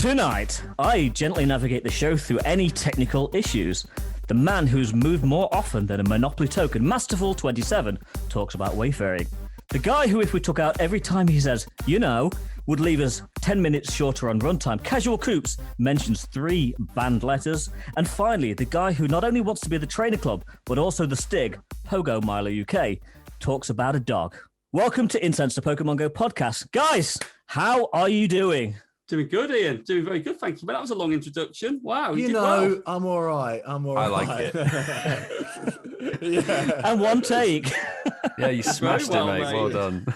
Tonight, I gently navigate the show through any technical issues. The man who's moved more often than a Monopoly token, Masterful 27, talks about wayfaring. The guy who, if we took out every time he says, you know, would leave us 10 minutes shorter on runtime, Casual Coops, mentions 3 banned letters. And finally, the guy who not only wants to be the trainer club, but also the Stig, Pogo Milo UK, talks about a dog. Welcome to Incensed, the Pokemon Go podcast. Guys, how are you doing? Doing good, Ian. Doing very good, thank you. But that was a long introduction. Wow, you know, well. I'm all right. I like it. Yeah. And one take. Yeah, you smashed it, mate. Well done.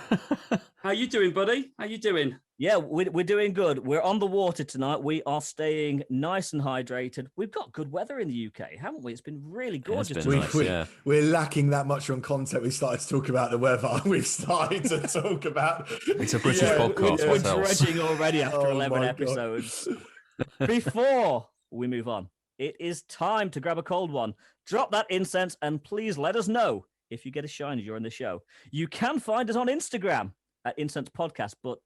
How you doing, buddy? How you doing? Yeah, we're doing good. We're on the water tonight. We are staying nice and hydrated. We've got good weather in the UK, haven't we? It's been really gorgeous. We're lacking that much on content. We started to talk about the weather. We've started to talk about... It's a British podcast. We're dredging already after 11 episodes. Before we move on, it is time to grab a cold one. Drop that incense and please let us know if you get a shiny during the show. You can find us on Instagram at Incensed Podcast, but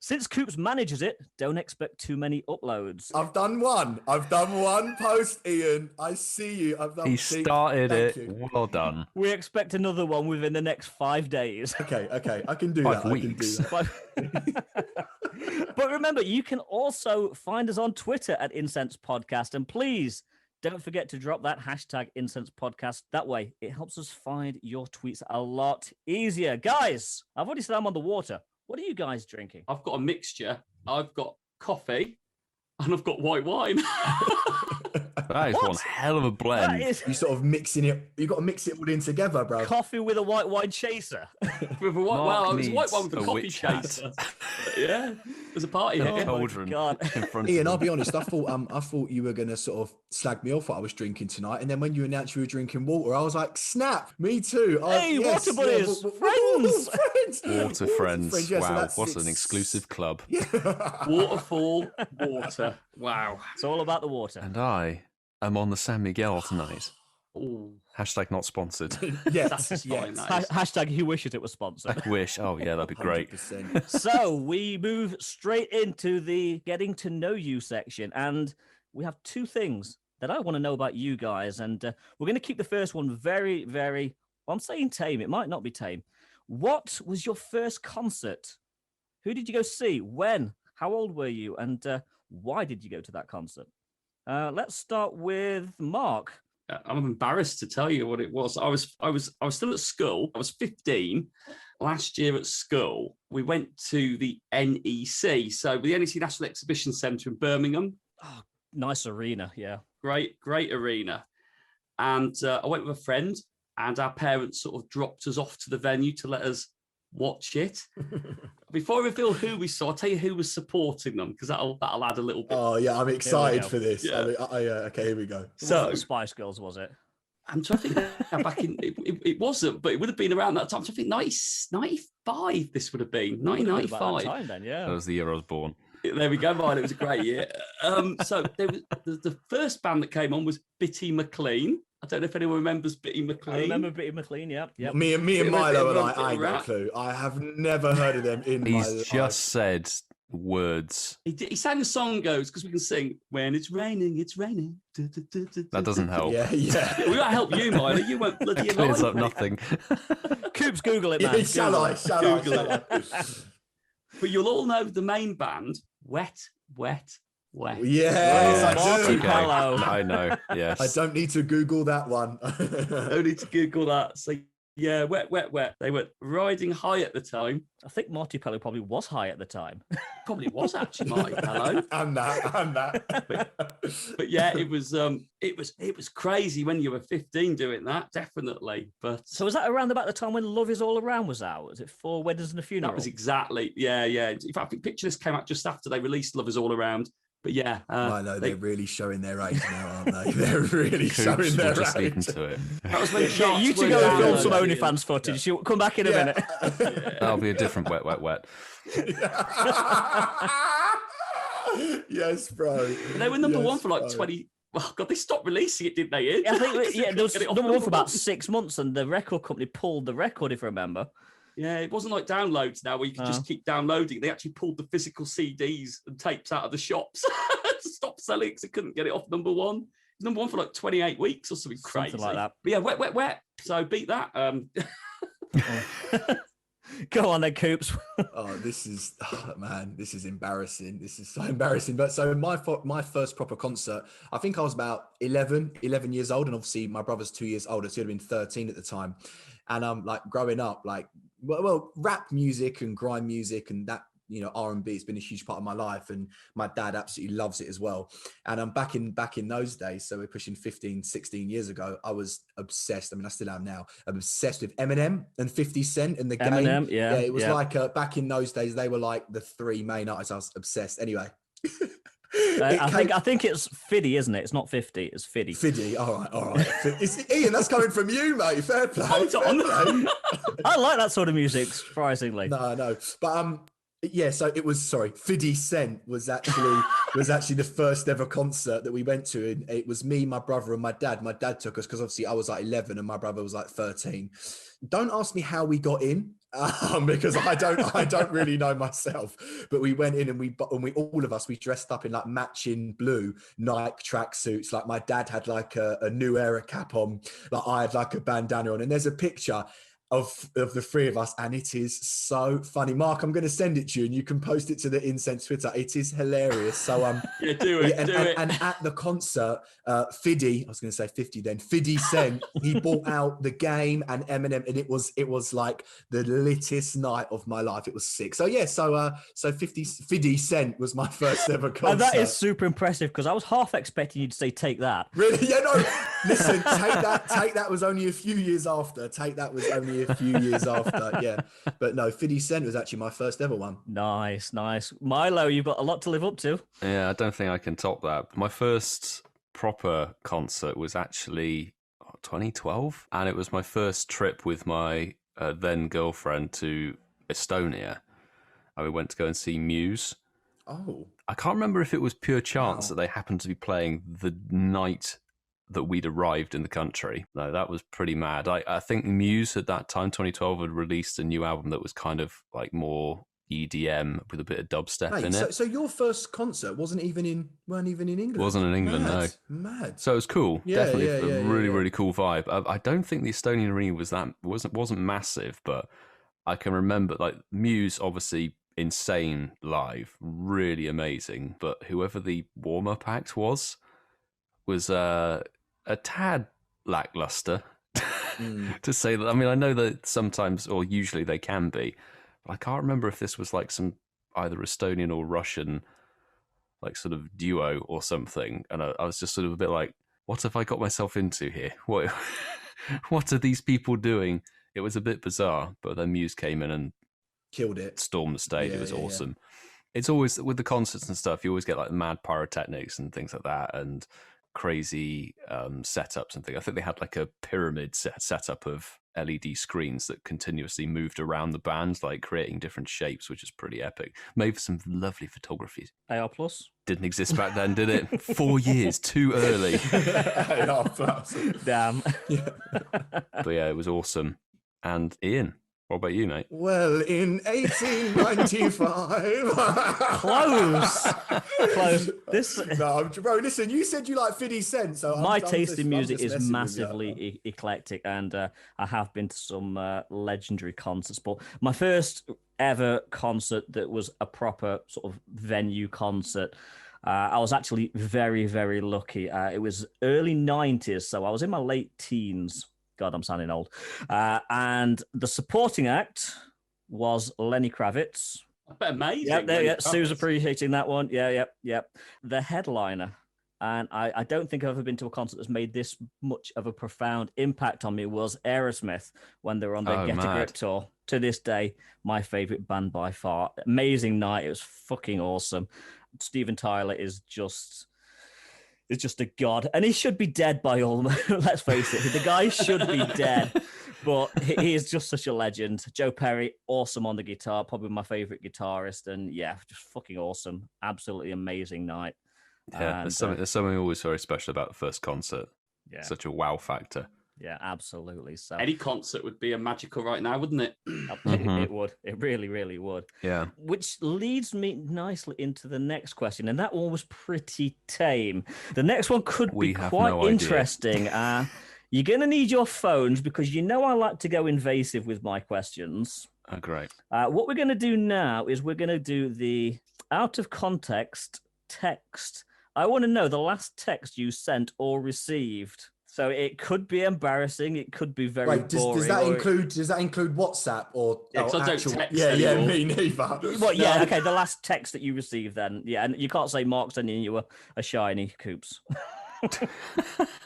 since Coops manages it, don't expect too many uploads. I've done one post, Ian. I see you. He started it. Well done. We expect another one within the next 5 days. Okay. I can do 5 that. weeks. But remember, you can also find us on Twitter at Incensed Podcast, and please don't forget to drop that hashtag Incensed Podcast. That way, it helps us find your tweets a lot easier. Guys, I've already said I'm on the water. What are you guys drinking? I've got a mixture. I've got coffee and I've got white wine. That is one hell of a blend. You sort of mixing it. You got to mix it all in together, bro. Coffee with a white wine chaser. With a white, it was a white one with a coffee chaser. Yeah, there's a party here. Cauldron in front Ian, of I'll be honest. I thought you were gonna sort of slag me off what I was drinking tonight, and then when you announced you were drinking water, I was like, "Snap, me too." Hey, water buddies, friends. Water friends. Yeah, wow, so what an exclusive club. Waterfall, water. Wow, it's all about the water. And I am on the San Miguel tonight. Ooh. Hashtag not sponsored. Yes. Hashtag he wishes it was sponsored. I wish. Oh, yeah, that'd be great. 100%. So we move straight into the getting to know you section. And we have 2 things that I want to know about you guys. And we're going to keep the first one very, very, well, I'm saying tame. It might not be tame. What was your first concert? Who did you go see? When? How old were you? And why did you go to that concert? Let's start with Mark. I'm embarrassed to tell you what it was. I was still at school. I was 15 last year at school. We went to the NEC, so the NEC National Exhibition Centre in Birmingham. Oh, nice arena, yeah. Great arena. And I went with a friend, and our parents sort of dropped us off to the venue to let us watch it. Before I reveal who we saw, I'll tell you who was supporting them, because that'll add a little bit. Oh yeah, I'm excited for this. Yeah. Okay, here we go. So Spice Girls, was it? I'm trying to think back in it wasn't, but it would have been around that time. So I think 95 this would have been 1995. Time then, yeah. That was the year I was born. There we go, Milo. It was a great year. So there was the first band that came on was Bitty McLean. I don't know if anyone remembers Bitty McLean. I remember Bitty McLean, yeah. Yep. Me and Milo are like, I ain't got a clue. I have never heard of them in my life. He's just said words. He sang a song, goes, because we can sing, when it's raining, it's raining. That doesn't help. Yeah. We got to help you, Milo. You won't bloody Clears up mate. nothing. Coops, Google it, man. Yeah, shall I? But you'll all know the main band, Wet. Yes, Marty Okay. Pello. I know, yes. I don't need to Google that one. No need to Google that. So yeah, Wet. They were riding high at the time. I think Marty Pello probably was high at the time. Probably was actually Marty Pello. and that. But yeah, it was crazy when you were 15 doing that, definitely. But So was that around about the time when Love Is All Around was out? Was it 4 Weddings and a Funeral? that was exactly, yeah. In fact, I think Picture This came out just after they released Love Is All Around. But yeah, I know they're really showing their age now, aren't they? They're really Coops showing their will just age. leap into it. that was when Yeah, you two go and film some OnlyFans footage. You'll come back in a minute. That'll be a different wet. Yes, bro. They were number one for like 20. Oh God, they stopped releasing it, didn't they? I think, yeah, there was Get it off number one for number about one. 6 months, and the record company pulled the record, if I remember. Yeah, it wasn't like downloads now where you could just keep downloading. They actually pulled the physical CDs and tapes out of the shops to stop selling because they couldn't get it off number one. It was number one for like 28 weeks or something crazy. Something like that. But yeah, wet. So beat that. Go on then, Coops. This is embarrassing. This is so embarrassing. But so my first proper concert, I think I was about 11 years old. And obviously my brother's 2 years older. So he'd have been 13 at the time. And I'm like growing up, like, well, rap music and grime music and that, you know, R&B has been a huge part of my life, and my dad absolutely loves it as well. And I'm back in those days, so we're pushing 15, 16 years ago, I was obsessed. I mean, I still am now. I'm obsessed with Eminem and 50 Cent and the game. Eminem, yeah. It was like back in those days, they were like the three main artists. I was obsessed. Anyway. I think it's Fiddy, isn't it? It's not 50, it's Fiddy. Fiddy, all right. Ian, that's coming from you, mate. Fair play. Hold on. I like that sort of music, surprisingly. No. But yeah, so it was 50 Cent was actually the first ever concert that we went to, and it was me, my brother, and my dad. My dad took us because obviously I was like 11 and my brother was like 13. Don't ask me how we got in, because I don't really know myself. But we went in and we all of us dressed up in like matching blue Nike tracksuits. Like my dad had like a New Era cap on, like I had like a bandana on, and there's a picture of the three of us, and it is so funny. Mark, I'm going to send it to you and you can post it to the Incensed Twitter. It is hilarious. So yeah, do it. And at the concert, Fiddy, I was going to say 50 then, 50 Cent, he brought out the game and Eminem, and it was like the littest night of my life. It was sick. So yeah, so 50 Cent was my first ever concert. And that is super impressive, because I was half expecting you to say Take That. Really? Yeah, no. Listen, Take That was only a few years after. Take That was only a few years after, yeah. But no, 50 Cent was actually my first ever one. Nice. Milo, you've got a lot to live up to. Yeah, I don't think I can top that. My first proper concert was actually 2012, and it was my first trip with my then girlfriend to Estonia. And we went to go and see Muse. Oh. I can't remember if it was pure chance that they happened to be playing the night that we'd arrived in the country. No, that was pretty mad. I think Muse at that time, 2012, had released a new album that was kind of like more EDM with a bit of dubstep in it. So your first concert weren't even in England? Wasn't in England, mad, no. Mad. So it was cool. Yeah, definitely a really cool vibe. I don't think the Estonian arena wasn't massive, but I can remember like Muse, obviously insane live, really amazing. But whoever the warm-up act was a tad lackluster, to say that. I mean, I know that sometimes or usually they can be, but I can't remember if this was like some either Estonian or Russian like sort of duo or something. And I was just sort of a bit like, what have I got myself into here? What are these people doing? It was a bit bizarre, but then Muse came in and killed it, stormed the stage. It was awesome. It's always with the concerts and stuff, you always get like mad pyrotechnics and things like that, and crazy setups and things. I think they had like a pyramid setup of LED screens that continuously moved around the band, like creating different shapes, which is pretty epic. Made for some lovely photography. AR Plus didn't exist back then, did it? 4 years too early. AR Plus. Damn. But yeah, it was awesome. And Ian, what about you, mate? Well, in 1895. Close. Bro, listen, you said you like 50 Cent, so my taste in music is massively eclectic, and I have been to some legendary concerts. But my first ever concert that was a proper sort of venue concert, I was actually very, very lucky. It was early 90s, so I was in my late teens. God, I'm sounding old. And the supporting act was Lenny Kravitz. Amazing. Yeah, Sue's appreciating that one. Yeah. The headliner. And I don't think I've ever been to a concert that's made this much of a profound impact on me was Aerosmith when they were on their Get a Grip tour. To this day, my favorite band by far. Amazing night. It was fucking awesome. Steven Tyler is just a god, and he should be dead by all. Let's face it, the guy should be dead, but he is just such a legend. Joe Perry, awesome on the guitar, probably my favorite guitarist, and yeah, just fucking awesome, absolutely amazing night. Yeah, and there's something always very special about the first concert. Yeah, such a wow factor. Yeah, absolutely. So Any concert would be a magical right now, wouldn't it? it would. It really, really would. Yeah. Which leads me nicely into the next question, and that one was pretty tame. The next one could be quite interesting. You're going to need your phones because you know I like to go invasive with my questions. Oh, great. What we're going to do now is we're going to do the out of context text. I want to know the last text you sent or received. So it could be embarrassing. It could be very boring. Does that include WhatsApp or actual? Yeah, me neither. Well, yeah, okay. The last text that you received, then, yeah, and you can't say Mark sending you a shiny Coops.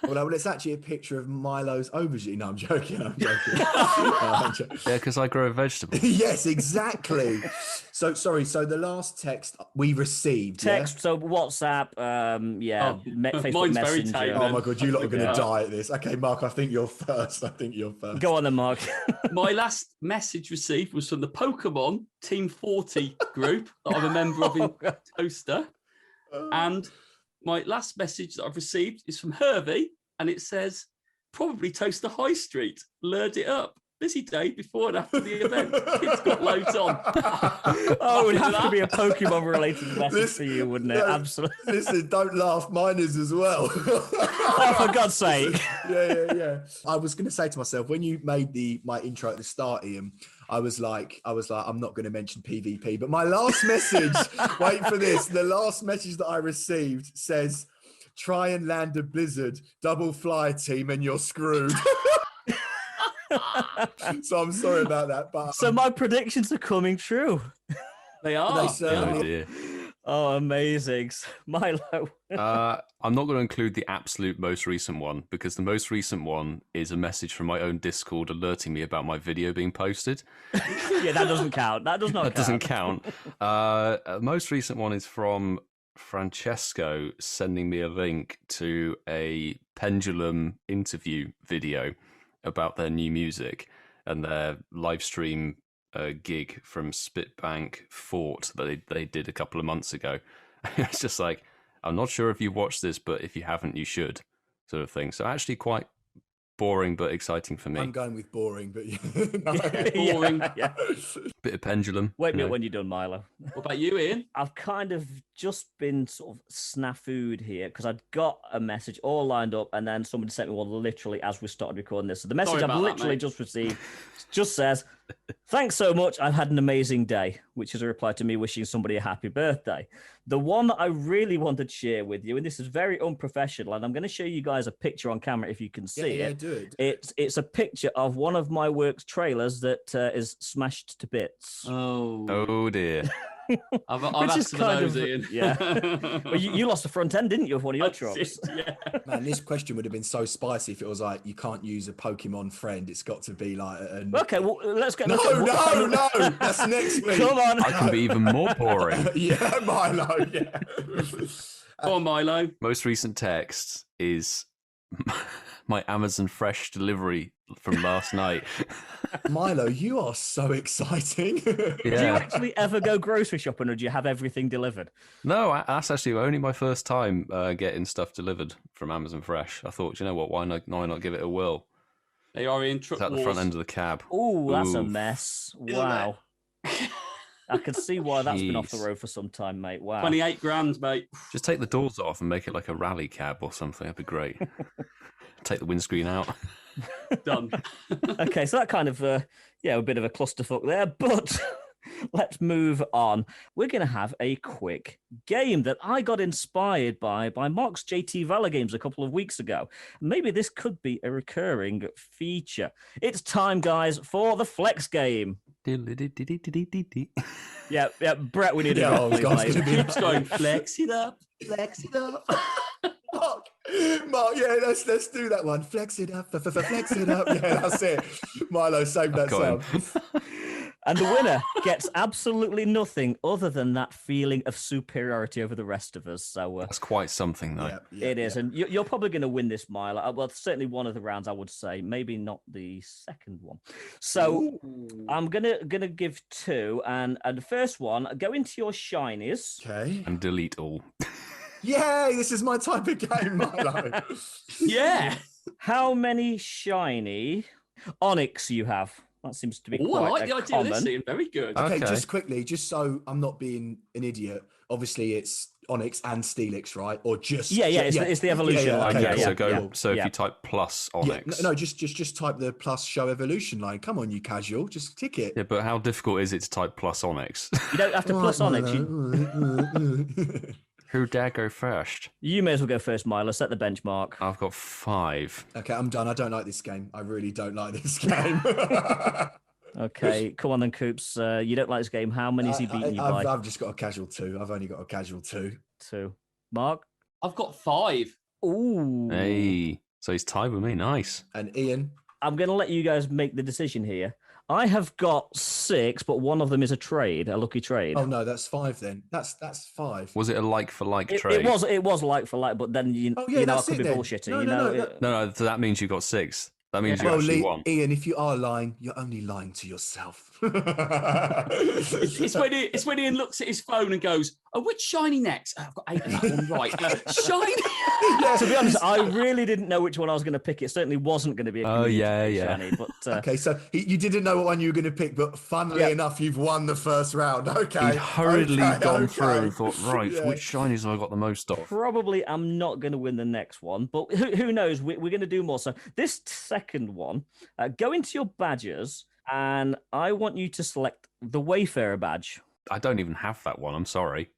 Well, it's actually a picture of Milo's aubergine. No, I'm joking. Yeah, because I grow a vegetable. Yes, exactly. So sorry. So the last text we received. So WhatsApp. Facebook mine's Messenger. very tame. Oh my God, you lot are going to die at this. Okay, Mark, I think you're first. Go on then, Mark. My last message received was from the Pokemon Team 40 group that I'm a member of in Toaster, and my last message that I've received is from Hervey, and it says, probably Toaster High Street. Lured it up. Busy day before and after the event. Kids got loads on. Oh, it would have to be a Pokemon-related message for you, wouldn't it? Absolutely. Listen, don't laugh. Mine is as well. Oh, for God's sake. Yeah. I was going to say to myself, when you made my intro at the start, Ian, I was like, I'm not going to mention PvP, but my last message, wait for this, the last message that I received says, try and land a blizzard, double fly team, and you're screwed. So I'm sorry about that. But so my predictions are coming true. They are. They certainly. Oh, amazing. Milo. I'm not going to include the absolute most recent one because the most recent one is a message from my own Discord alerting me about my video being posted. Yeah, that doesn't count. That doesn't count. Most recent one is from Francesco sending me a link to a Pendulum interview video about their new music and their live stream gig from Spitbank Fort that they did a couple of months ago. It's just like, I'm not sure if you watched this, but if you haven't, you should, sort of thing. So actually quite boring but exciting for me. I'm going with boring, but boring. Yeah. Bit of Pendulum. Wait a minute when you're done, Milo. What about you, Ian? I've kind of just been sort of snafu'd here because I'd got a message all lined up and then somebody sent me one literally as we started recording this. So the message I've literally just received just says, thanks so much. I've had an amazing day, which is a reply to me wishing somebody a happy birthday. The one that I really wanted to share with you, and this is very unprofessional, and I'm going to show you guys a picture on camera if you can see it. Do it. It's a picture of one of my work's trailers that is smashed to bits. Oh dear. I've asked for those, Ian. Yeah. Well, you lost the front end, didn't you, of one of your trucks? Yeah. Man, this question would have been so spicy if it was like, you can't use a Pokemon friend. It's got to be like... Okay, well, let's get... No, that's next week. Come on. I can be even more boring. Yeah, Milo, yeah. Go on, Milo. Most recent text is my Amazon Fresh delivery from last night. Milo, you are so exciting. Yeah. Do you actually ever go grocery shopping or do you have everything delivered? No, that's actually only my first time getting stuff delivered from Amazon Fresh. I thought, you know what, why not give it a whirl? They are in truck It's at the front end of the cab. Oh, that's a mess. Wow. I can see why that's been off the Jeez. road for some time, mate. Wow. 28 grand, mate. Just take the doors off and make it like a rally cab or something. That'd be great. Take the windscreen out. Done. Okay, so that kind of, a bit of a clusterfuck there, but let's move on. We're going to have a quick game that I got inspired by Mark's JT Valor games a couple of weeks ago. Maybe this could be a recurring feature. It's time, guys, for the flex game. Yeah, Brett, we need to Keeps going, flex it up. Mark, yeah, let's do that one. Flex it up, flex it up. Yeah, that's it. Milo, save that sound. And the winner gets absolutely nothing other than that feeling of superiority over the rest of us. So that's quite something, though. It is, and you're probably going to win this, Milo. Well, certainly one of the rounds, I would say. Maybe not the second one. So I'm gonna give two, and the first one, go into your shinies. Okay. And delete all. Yay! This is my type of game, Milo. Yeah. how many shiny Onyx you have? That seems to be Oh, quite I like the idea of this, common. Ian. Very good. Okay, Okay. just quickly, just so I'm not being an idiot. Obviously, it's Onyx and Steelix, right? Or just Yeah, it's the evolution line. okay, Yeah, cool, so go. cool. So if Yeah. you type plus Yeah, Onyx. no, just type the plus show evolution line. Come on, you casual, just tick it. Yeah, but how difficult is it to type plus Onyx? You don't have to plus Onyx. Who dare go first? You may as well go first, Milo. Set the benchmark. I've got 5. Okay, I'm done. I don't like this game. I really don't like this game. Okay, come on then, Coops. You don't like this game. How many has he beaten you by? I've just got a casual 2. I've only got a casual 2. 2. Mark? I've got 5. Ooh. Hey, so he's tied with me. Nice. And Ian, I'm going to let you guys make the decision here. I have got 6, but one of them is a trade, a lucky trade. oh no, that's 5 then. That's 5. Was it a like for like It trade? was like for like, but then you Oh, yeah, you know I that's could it be then. bullshitting. No, you no, know, no, it- No, so that means you got 6. That means you Well, actually won. Ian, if you are lying, you're only lying to yourself. It's when Ian looks at his phone and goes, "Oh, which shiny next? Oh, I've got 8 of that one right. Shiny." To be honest, I really didn't know which one I was going to pick. It certainly wasn't going to be a Oh, community yeah, pick, yeah. Shani, but Okay, so you didn't know what one you were going to pick, but funnily Yeah. enough, you've won the first round. Okay. He'd hurriedly okay, gone okay. through and thought, right, Yeah. which shinies have I got the most of? probably I'm not going to win the next one. But who knows? We're going to do more. So this second one, go into your badges, and I want you to select the Wayfarer badge. I don't even have that one. I'm sorry.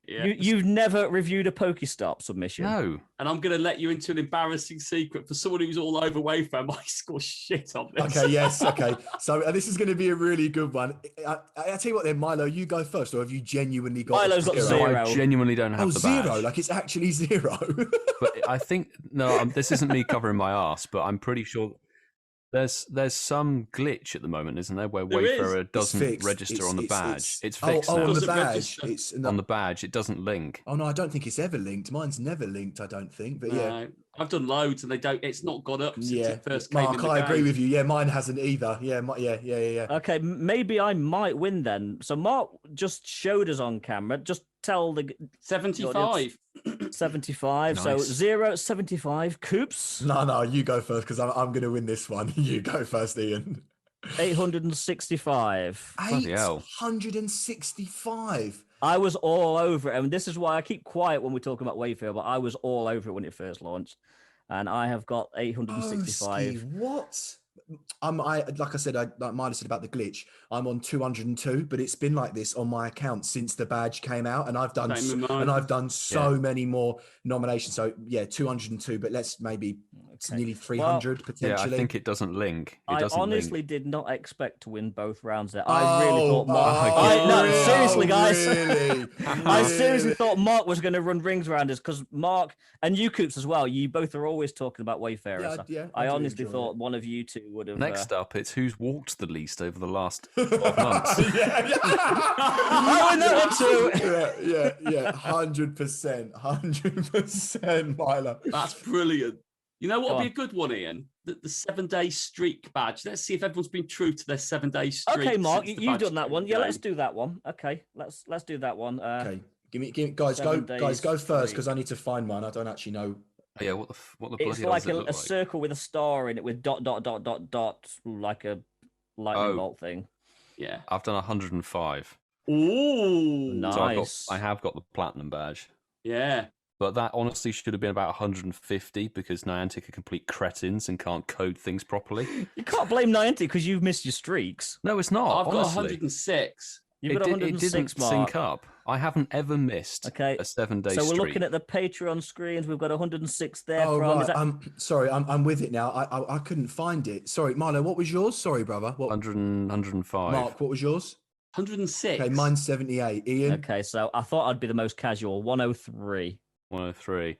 Yeah. You've never reviewed a Pokestop submission. No. And I'm going to let you into an embarrassing secret for someone who's all over Wayfarer. Might score shit on this. Okay, yes, okay. So this is going to be a really good one. I tell you what then, Milo, you go first, or have you genuinely got Milo's got No, zero. I genuinely don't have Oh, the 0, badge. like it's actually 0. But I think this isn't me covering my ass, but I'm pretty sure there's some glitch at the moment, isn't there, where There is. Wayfarer It's doesn't fixed. register on the badge. It's oh, fixed oh, now. on the Doesn't badge. register. It's On the badge, it doesn't link. Oh no, I don't think it's ever linked. Mine's never linked. I don't think. But yeah, No, I've done loads and they don't. It's not gone up since yeah. it first came Mark, in the I agree game. with you. Yeah, mine hasn't either. Yeah, yeah. Okay, maybe I might win then. So Mark just showed us on camera. Just tell the 75. 75. So Nice. 0, 75. Coops, No, you go first because I'm going to win this one. You go first, Ian. 865. Bloody hell. 865. I was all over it. And this is why I keep quiet when we talk about Wayfarer, but I was all over it when it first launched. And I have got 865. Broski, what? Like I said, like Milo said about the glitch. I'm on 202, but it's been like this on my account since the badge came out, and I've done Same with mine. so many more nominations. So yeah, 202, but let's maybe it's Okay. nearly 300 Yeah, potentially. I think it doesn't link. It I doesn't honestly link. did not expect to win both rounds there. I really thought Mark. oh, No, really? seriously, guys. Really? I seriously Really? thought Mark was going to run rings around us because Mark and you, Coops, as well. You both are always talking about Wayfarer. Yeah, so yeah, I I do honestly enjoy thought it. one of you two would have. Next up, it's who's walked the least over the last 12 months. yeah, I win that one too. yeah, 100%, 100%, Milo. That's brilliant. You know what Go would be on. a good one, Ian? The 7-day streak badge. Let's see if everyone's been true to their 7-day streak. Okay, Mark, since the you've badge done that came one. in Yeah, the let's game. do that one. Okay, let's do that one. Okay, give me, guys, 7 go days first free. because I need to find mine. I don't actually know. Yeah, what the bloody It's hell like does it a look like? circle with a star in it with dot, like a lightning Oh. bolt thing. Yeah. I've done 105. Ooh. Nice. So I have got the platinum badge. Yeah. But that honestly should have been about 150 because Niantic are complete cretins and can't code things properly. You can't blame Niantic because you've missed your streaks. No, it's not. I've got honestly. 106. You've It, got it 106, didn't Mark. sync up. I haven't ever missed Okay, a 7-day So we're streak. looking at the Patreon screens. We've got 106 there Oh from. right, Is that... sorry, I'm with it now. I couldn't find it. Sorry, Milo, what was yours? Sorry, brother. What? 105. Mark, what was yours? 106. Okay, mine's 78. Ian. Okay, so I thought I'd be the most casual. 103. 103.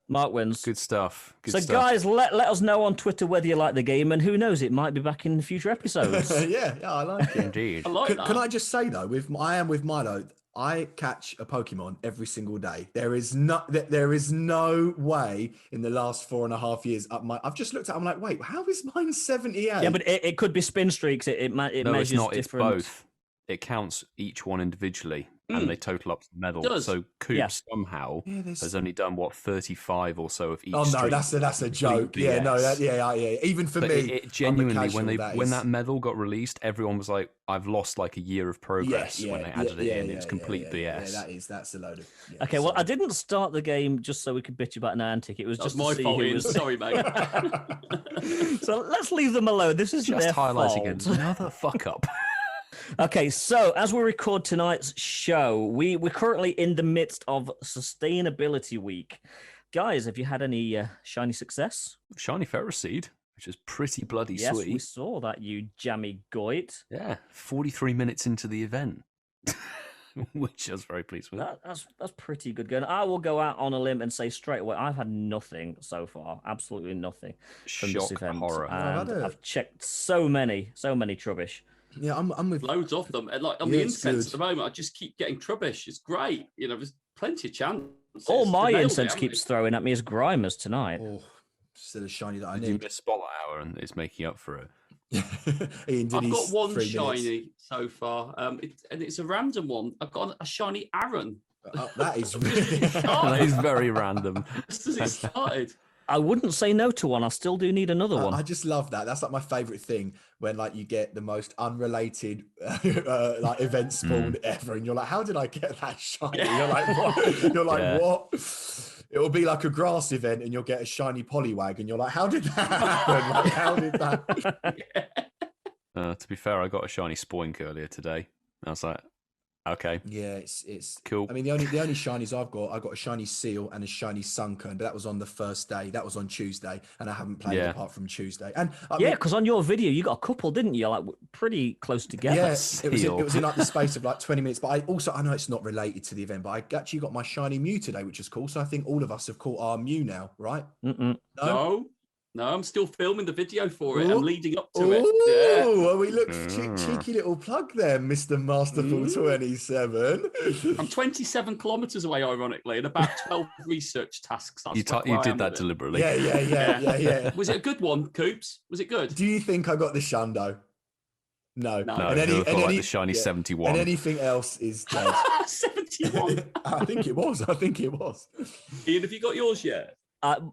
Mark wins. Good stuff. Good So, stuff. guys, let us know on Twitter whether you like the game, and who knows, it might be back in future episodes. yeah, I like it. Indeed. I like that. Can I just say though, I am with Milo. I catch a Pokemon every single day. There is no way in the last 4.5 years I've just looked at. I'm like, wait, how is mine 78? Yeah, but it could be spin streaks. It No, measures it's not. different. It's both. It counts each one individually and they total up the medal. Does. So Coops Yeah. somehow there's- has only done 35 or so of each. Oh no, streak. that's a joke. Complete Yeah, no, BS. yeah. Even for But me, it genuinely, I'm a when casual, that medal got released, everyone was like, "I've lost like a year of progress." When they added it in, it's complete BS. Yeah, that's a load of. Yeah, Okay, well, sorry. I didn't start the game just so we could bitch about Niantic. It was That just was my to see fault, who Ian. was. Sorry, mate. So let's leave them alone. This isn't Just their highlighting fault. another fuck up. Okay, so as we record tonight's show, we're currently in the midst of Sustainability Week. Guys, have you had any shiny success? Shiny Ferris Seed, which is pretty bloody Yes, sweet. we saw that, you jammy goit. Yeah, 43 minutes into the event, which I was very pleased with. That's pretty good going. I will go out on a limb and say straight away, I've had nothing so far, absolutely nothing from this Shock event. horror. And I've had I've checked so many trubbish. Yeah, I'm with. Loads of them. And like on Yeah, the it's Incensed good. at the moment, I just keep getting trubbish. It's great. You know, there's plenty of chance. All my They nailed it, incense haven't keeps they? throwing at me is Grimers tonight. Oh, still a shiny that I Did you need. miss Spotlight Hour and it's making up for it? Ian did I've his got one 3 minutes. shiny so far, and it's a random one. I've got a shiny Aaron That is really. That is very random. just as it started. I wouldn't say no to one. I still do need another one. I just love that. That's like my favorite thing when like you get the most unrelated like event spawn ever, and you're like, how did I get that shiny? You're like, what? You're like, Yeah. what? It'll be like a grass event, and you'll get a shiny Poliwag, and you're like, how did that happen? Like, how did that? To be fair, I got a shiny Spoink earlier today. I was like, okay, Yeah, it's cool. I mean, the only shinies I got a shiny Seal and a shiny Sunken, but that was on the first day. That was on Tuesday, and I haven't played Yeah. apart from Tuesday. And I Yeah, mean, because on your video you got a couple, didn't you? Like pretty close together. yeah, it was Seal. in like the space of like 20 minutes. But I know it's not related to the event, but I actually got my shiny Mew today, which is cool. So I think all of us have caught our Mew now, right? Mm-mm. No, I'm still filming the video for it. Ooh. I'm leading up to it. Yeah. Oh, well, we look cheeky little plug there, Mr. Masterful 27. I'm 27 kilometers away, ironically, and about 12 research tasks. That's where You I did am that with it. deliberately. Yeah. Was it a good one, Coops? Was it good? Do you think I got the Shundo? No. No. No, And it felt like the shiny yeah. 71. And anything else is dead. 71. I think it was. Ian, have you got yours yet?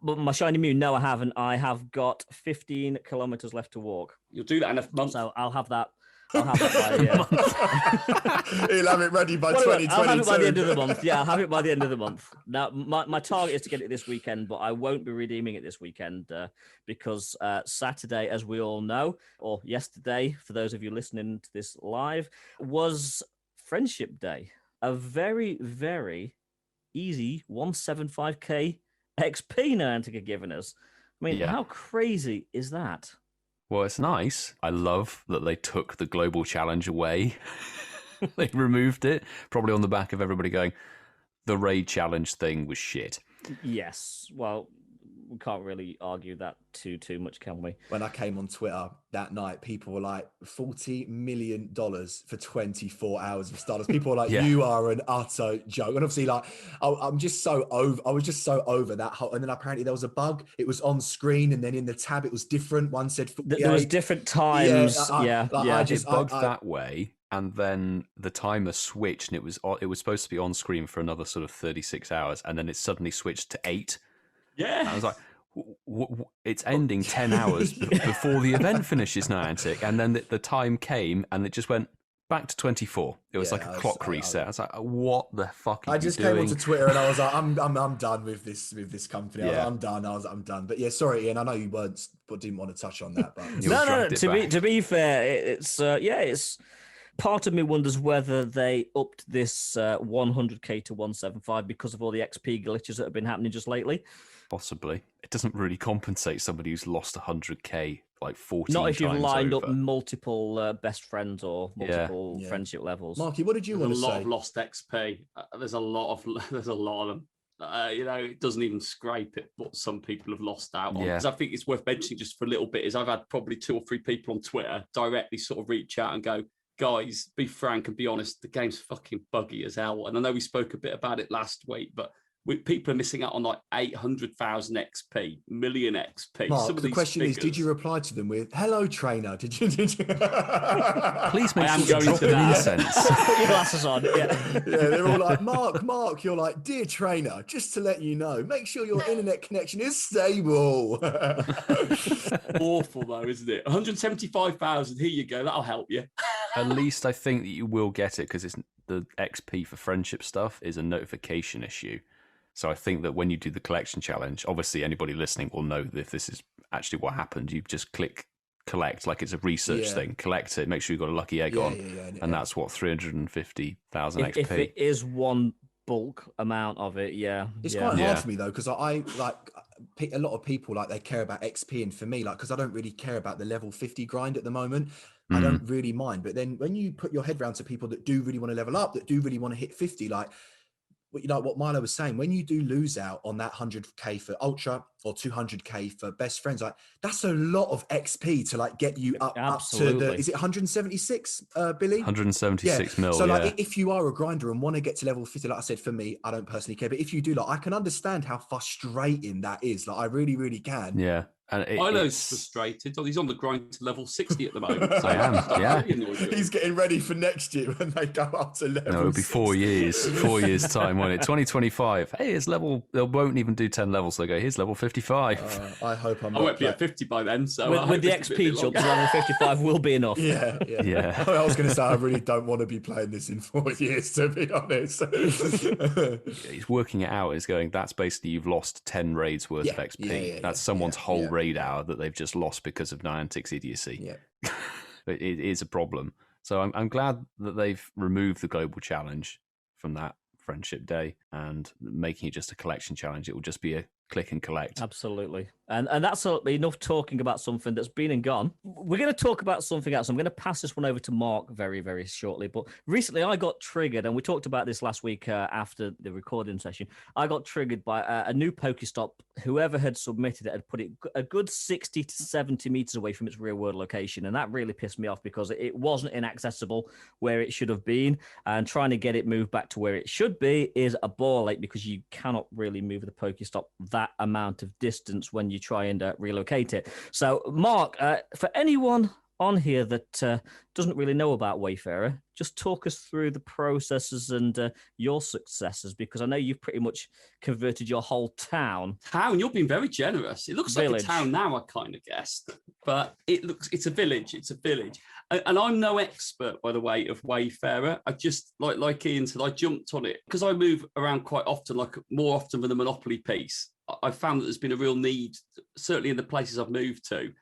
But my shiny Mew, no, I haven't. I have got 15 kilometers left to walk, You'll do that in a month. so I'll have that. I'll have that by, He'll have it ready by Whatever, 2022. I'll have it by the end of the month. Yeah, I'll have it by the end of the month. Now, my target is to get it this weekend, but I won't be redeeming it this weekend because Saturday, as we all know, or yesterday, for those of you listening to this live, was Friendship Day. A very, very easy 175k XP Niantic are giving us. I mean, Yeah. how crazy is that? Well, it's nice. I love that they took the global challenge away. They removed it, probably on the back of everybody going, the raid challenge thing was shit. Yes. Well, we can't really argue that too much, can we? When I came on Twitter that night, people were like, $40 million for 24 hours of Stardust. People were like, Yeah. you are an utter joke. And obviously, like, I'm just so over. I was just so over that whole. And then apparently there was a bug. It was on screen, and then in the tab it was different. One said 48. There was different times. I Yeah. just- It bugged that way, and then the timer switched, and it was supposed to be on screen for another sort of 36 hours, and then it suddenly switched to 8. Yeah. And I was like, it's ending 10 hours before the event finishes, Niantic. And then the time came, and it just went back to 24. It was Yeah, like a clock reset. I was like, what the fuck are I you just doing? came onto Twitter and I was like, I'm done with this company. Yeah. I'm done. I'm done. But yeah, sorry, Ian. I know you weren't, but didn't want to touch on that. But You No. dragged it back. To be fair, it's part of me wonders whether they upped this 100k to 175 because of all the XP glitches that have been happening just lately. Possibly. It doesn't really compensate somebody who's lost 100k like 14 Not if you've times lined over. up multiple best friends or multiple Yeah. friendship levels. Marky, what did you There's want a to lot say? of lost XP. There's a lot of them. You know, it doesn't even scrape it what some people have lost out on. Yeah. Because I think it's worth mentioning just for a little bit is I've had probably 2 or 3 people on Twitter directly sort of reach out and go, guys, be frank and be honest, the game's fucking buggy as hell. And I know we spoke a bit about it last week, but people are missing out on like 800,000 XP, million XP. Mark, the question is, did you reply to them with "Hello, trainer"? Did you? Please make I am sure to going drop to an that. incense. Put your glasses on. Yeah. Yeah, they're all like, Mark. You're like, dear trainer, just to let you know, make sure your internet connection is stable. Awful though, isn't it? 175,000. Here you go. That'll help you. At least I think that you will get it, because it's the XP for friendship stuff is a notification issue. So I think that when you do the collection challenge, obviously anybody listening will know that if this is actually what happened, you just click collect like it's a research thing, collect it, make sure you've got a lucky egg on, and that's what 350,000 XP. If it is one bulk amount of it, it's quite hard for me though, because I like a lot of people like they care about XP, and for me, like, because I don't really care about the level 50 grind at the moment. I don't really mind, but then when you put your head around to people that do really want to level up, that do really want to hit 50, like what Milo was saying, when you do lose out on that 100k for ultra or 200k for best friends, like that's a lot of XP to like get you up to the, is it 176 Billy? 176 mil. So like if you are a grinder and want to get to level 50, like I said, for me, I don't personally care, but if you do, like, I can understand how frustrating that is. Like I really can. Yeah. And Milo's frustrated. He's on the grind to level 60 at the moment. So I am, yeah. He's getting ready for next year when they go up to level. No, it'll be 4 years. 4 years time, won't it? 2025. Hey, his level. They won't even do 10 levels. They go, here's level 55. I hope I'm. I won't be at 50 by then. So with the XP jump, level 55 will be enough. Yeah. I was going to say I really don't want to be playing this in 4 years, to be honest. He's working it out. He's going, that's basically you've lost 10 raids worth of XP. That's someone's whole raid hour that they've just lost because of Niantic's idiocy. Yeah. It is a problem. So I'm glad that they've removed the global challenge from that friendship day and making it just a collection challenge. It will just be a click and collect. Absolutely. And that's enough talking about something that's been and gone. We're going to talk about something else. I'm going to pass this one over to Mark very, very shortly. But recently I got triggered, and we talked about this last week after the recording session. I got triggered by a new Pokestop. Whoever had submitted it had put it a good 60 to 70 meters away from its real world location. And that really pissed me off because it wasn't inaccessible where it should have been. And trying to get it moved back to where it should be is a ball ache, because you cannot really move the Pokestop that amount of distance when you try and relocate it. So, Mark, for anyone on here that doesn't really know about Wayfarer, just talk us through the processes and your successes, because I know you've pretty much converted your whole town. You've been very generous. It looks like a town now, I kind of guessed, but it's a village. It's a village. And I'm no expert, by the way, of Wayfarer. I just, like Ian said, I jumped on it because I move around quite often, like more often than the Monopoly piece. I found that there's been a real need, certainly in the places I've moved to.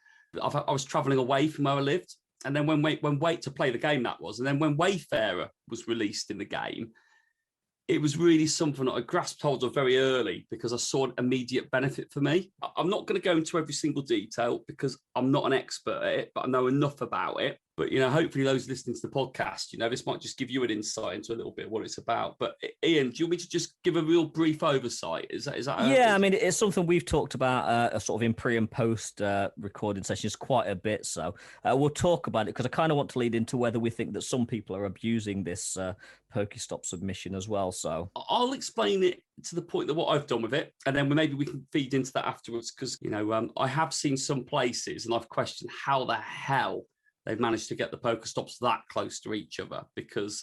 I was traveling away from where I lived. And then when Wait to play the game that was, and then when Wayfarer was released in the game, it was really something that I grasped hold of very early because I saw an immediate benefit for me. I'm not going to go into every single detail because I'm not an expert at it, but I know enough about it. But, hopefully those listening to the podcast, this might just give you an insight into a little bit of what it's about. But Ian, do you want me to just give a real brief oversight? Is that? Yeah, I mean, it's something we've talked about sort of in pre and post recording sessions quite a bit. So we'll talk about it because I kind of want to lead into whether we think that some people are abusing this Pokestop submission as well. So I'll explain it to the point that what I've done with it, and then maybe we can feed into that afterwards. Because I have seen some places, and I've questioned how the hell they've managed to get the Pokestops that close to each other, because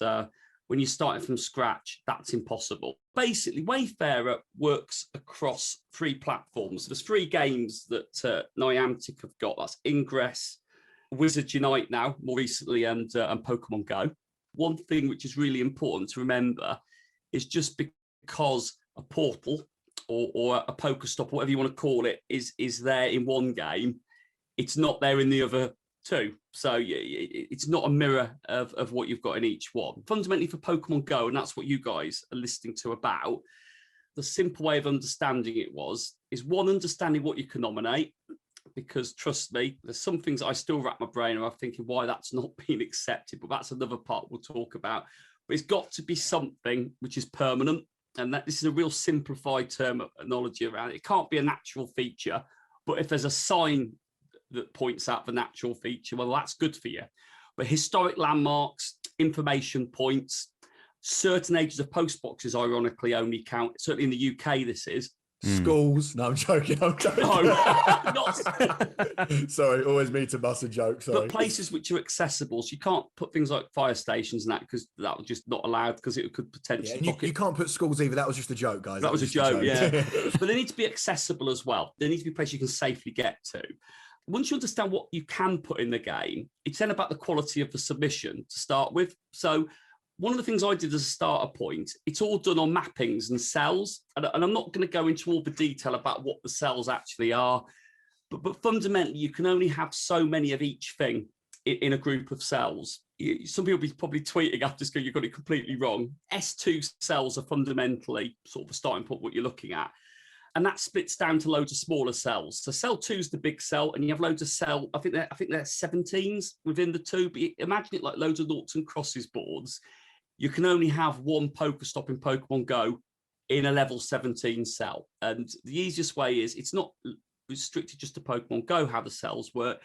when you're starting from scratch, that's impossible. Basically, Wayfarer works across 3 platforms. There's 3 games that Niantic have got. That's Ingress, Wizards Unite now, more recently, and Pokemon Go. One thing which is really important to remember is just because a portal or a Pokestop, whatever you want to call it, is there in one game, it's not there in the other 2. So it's not a mirror of what you've got in each one. Fundamentally for Pokemon Go, and that's what you guys are listening to about, the simple way of understanding it is one, understanding what you can nominate, because trust me, there's some things I still wrap my brain around thinking why that's not being accepted, but that's another part we'll talk about. But it's got to be something which is permanent, and that this is a real simplified terminology around it. It can't be a natural feature, but if there's a sign that points out the natural feature, well, that's good for you. But historic landmarks, information points, Certain ages of post boxes, ironically, only count, certainly in the UK, this is. Schools. No, I'm joking. No, not. Sorry, always me to bust a joke. Sorry. But places which are accessible, so you can't put things like fire stations and that, because that was just not allowed, because it could potentially. Yeah, you can't put schools either. That was just a joke, guys. That was a joke, yeah. But they need to be accessible as well. They need to be places you can safely get to. Once you understand what you can put in the game, it's then about the quality of the submission to start with. So one of the things I did as a starter point, it's all done on mappings and cells. And I'm not going to go into all the detail about what the cells actually are. But fundamentally, you can only have so many of each thing in a group of cells. Some people will be probably tweeting after this going, you've got it completely wrong. S2 cells are fundamentally sort of a starting point, what you're looking at. And that splits down to loads of smaller cells. So cell 2 is the big cell, and you have loads of cell, I think they're 17s within the two, but imagine it like loads of noughts and crosses boards. You can only have one Pokestop in Pokemon Go in a level 17 cell. And the easiest way is, it's not restricted just to Pokemon Go, how the cells work.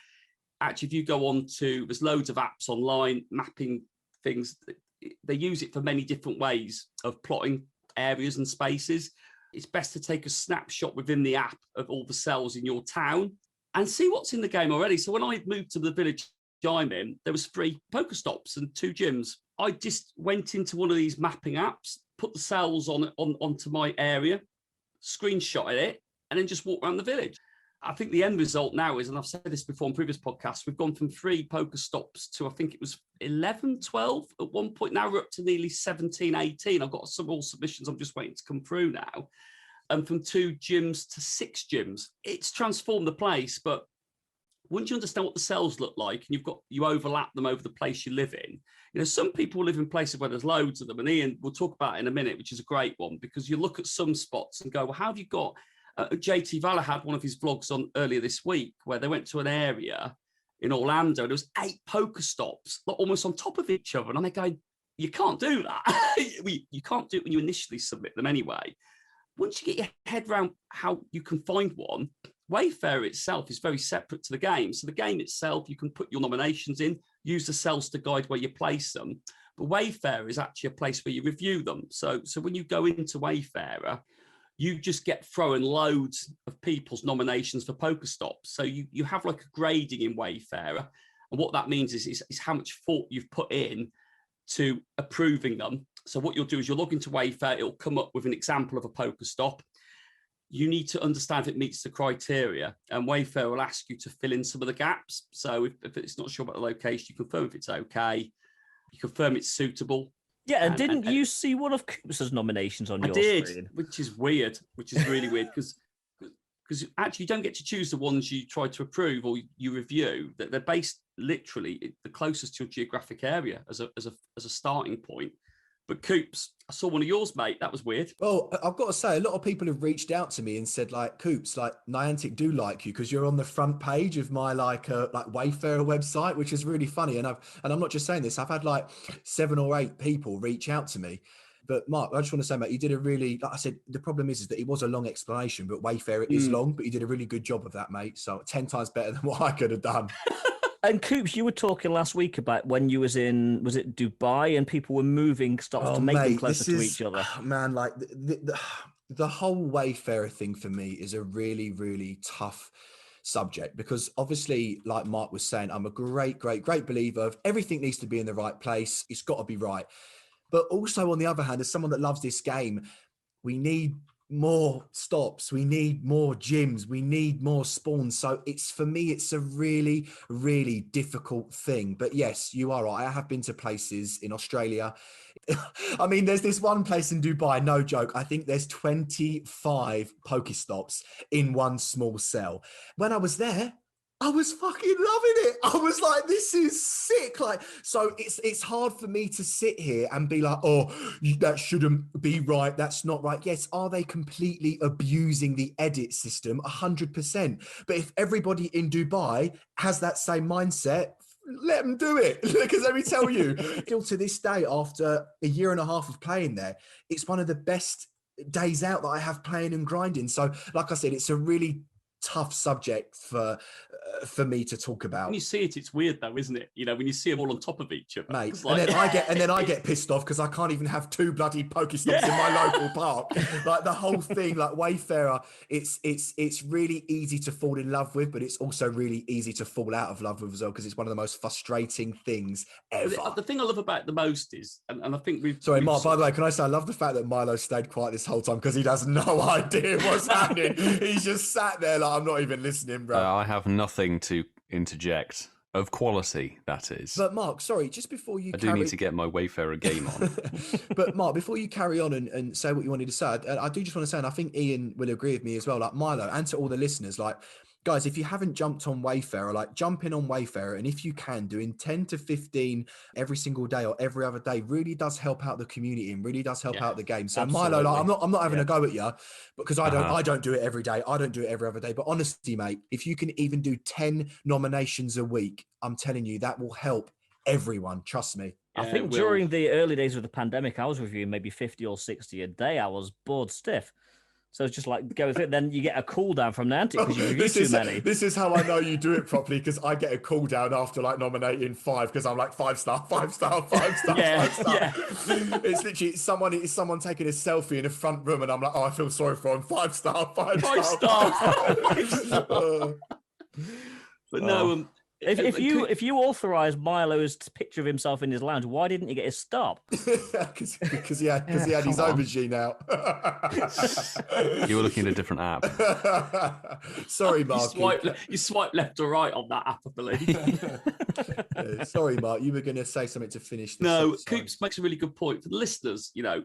Actually, if you go on to, there's loads of apps online, mapping things. They use it for many different ways of plotting areas and spaces. It's best to take a snapshot within the app of all the cells in your town and see what's in the game already. So when I moved to the village I'm in, there was 3 Pokestops and 2 gyms. I just went into one of these mapping apps, put the cells onto my area, screenshotted it, and then just walked around the village. I think the end result now is, and I've said this before in previous podcasts, we've gone from 3 Pokestops to, I think it was 11, 12 at one point. Now we're up to nearly 17, 18. I've got some all submissions I'm just waiting to come through now. And from 2 gyms to 6 gyms. It's transformed the place, but once you understand what the cells look like and you overlap them over the place you live in, some people live in places where there's loads of them. And Ian, we'll talk about it in a minute, which is a great one, because you look at some spots and go, well, how have you got... JT Valor had one of his vlogs on earlier this week where they went to an area in Orlando. There was 8 Pokestops almost on top of each other. And they're going, you can't do that. You can't do it when you initially submit them anyway. Once you get your head around how you can find one, Wayfarer itself is very separate to the game. So the game itself, you can put your nominations in, use the cells to guide where you place them. But Wayfarer is actually a place where you review them. So when you go into Wayfarer, you just get thrown loads of people's nominations for Pokestops. So you have like a grading in Wayfarer. And what that means is how much thought you've put in to approving them. So what you'll do is you'll log into Wayfarer, it'll come up with an example of a Pokestop. You need to understand if it meets the criteria. And Wayfarer will ask you to fill in some of the gaps. So if it's not sure about the location, you confirm if it's okay. You confirm it's suitable. Yeah, and didn't you see one of Coops' nominations on your screen? Which is weird, which is really weird, because actually you don't get to choose the ones you try to approve or you review. That they're based literally the closest to your geographic area as a starting point. But Coops, I saw one of yours, mate. That was weird. Well, I've got to say, a lot of people have reached out to me and said, like, Coops, like Niantic do like you because you're on the front page of my like Wayfarer website, which is really funny. And I'm not just saying this. I've had like 7 or 8 people reach out to me. But Mark, I just want to say, mate, you did a really, like I said, the problem is that it was a long explanation, but Wayfarer is long, but you did a really good job of that, mate. So 10 times better than what I could have done. And Coops, you were talking last week about when you was in, was it Dubai, and people were moving stops to make them closer to each other. Man, like the whole Wayfarer thing for me is a really, really tough subject, because obviously, like Mark was saying, I'm a great believer of everything needs to be in the right place. It's got to be right. But also on the other hand, as someone that loves this game, we need more stops, we need more gyms, we need more spawns. So for me it's a really, really difficult thing. But yes, you are right, I have been to places in Australia. I mean, there's this one place in Dubai, no joke, I think there's 25 Pokestops in one small cell. When I was there, I was fucking loving it. I was like, this is sick. Like, so it's hard for me to sit here and be like, oh, that shouldn't be right. That's not right. Yes. Are they completely abusing the edit system? 100%. But if everybody in Dubai has that same mindset, let them do it. Because let me tell you, still to this day, after a year and a half of playing there, it's one of the best days out that I have playing and grinding. So like I said, it's a really tough subject for for me to talk about. When you see it, it's weird though, isn't it? You know, when you see them all on top of each other, mate. like... and then I get pissed off because I can't even have 2 bloody Pokestops in my local park. Like the whole thing, like Wayfarer, it's really easy to fall in love with, but it's also really easy to fall out of love with as well, because it's one of the most frustrating things ever. The thing I love about it the most is, and I think Sorry, Mark, by the way, can I say I love the fact that Milo stayed quiet this whole time because he has no idea what's happening. He's just sat there like, I'm not even listening, bro. I have nothing to interject. Of quality, that is. But Mark, sorry, just before you do need to get my Wayfarer game on. But Mark, before you carry on and say what you wanted to say, I do just want to say, and I think Ian will agree with me as well, like Milo, and to all the listeners, like, guys, if you haven't jumped on Wayfarer, like jump in on Wayfarer, and if you can, doing 10 to 15 every single day or every other day really does help out the community and really does help out the game. So absolutely. Milo, like, I'm not having a go at you, because I don't do it every day. I don't do it every other day. But honestly, mate, if you can even do 10 nominations a week, I'm telling you, that will help everyone. Trust me. I think during the early days of the pandemic, I was reviewing maybe 50 or 60 a day. I was bored stiff. So it's just like go through it. Then you get a cool down from Niantic because you review too many. This is how I know you do it properly, because I get a cool down after like nominating 5, because I'm like 5-star, 5-star, 5-star, 5-star. Yeah. It's literally someone taking a selfie in a front room, and I'm like, oh, I feel sorry for him. 5-star, 5-star, 5-star. But no, if you authorise Milo's picture of himself in his lounge, why didn't he get his stop? Because he had his aubergine out. You were looking at a different app. Sorry, Mark. You swipe left or right on that app, I believe. Sorry, Mark. You were going to say something to finish. No, Coops makes a really good point for the listeners. You know,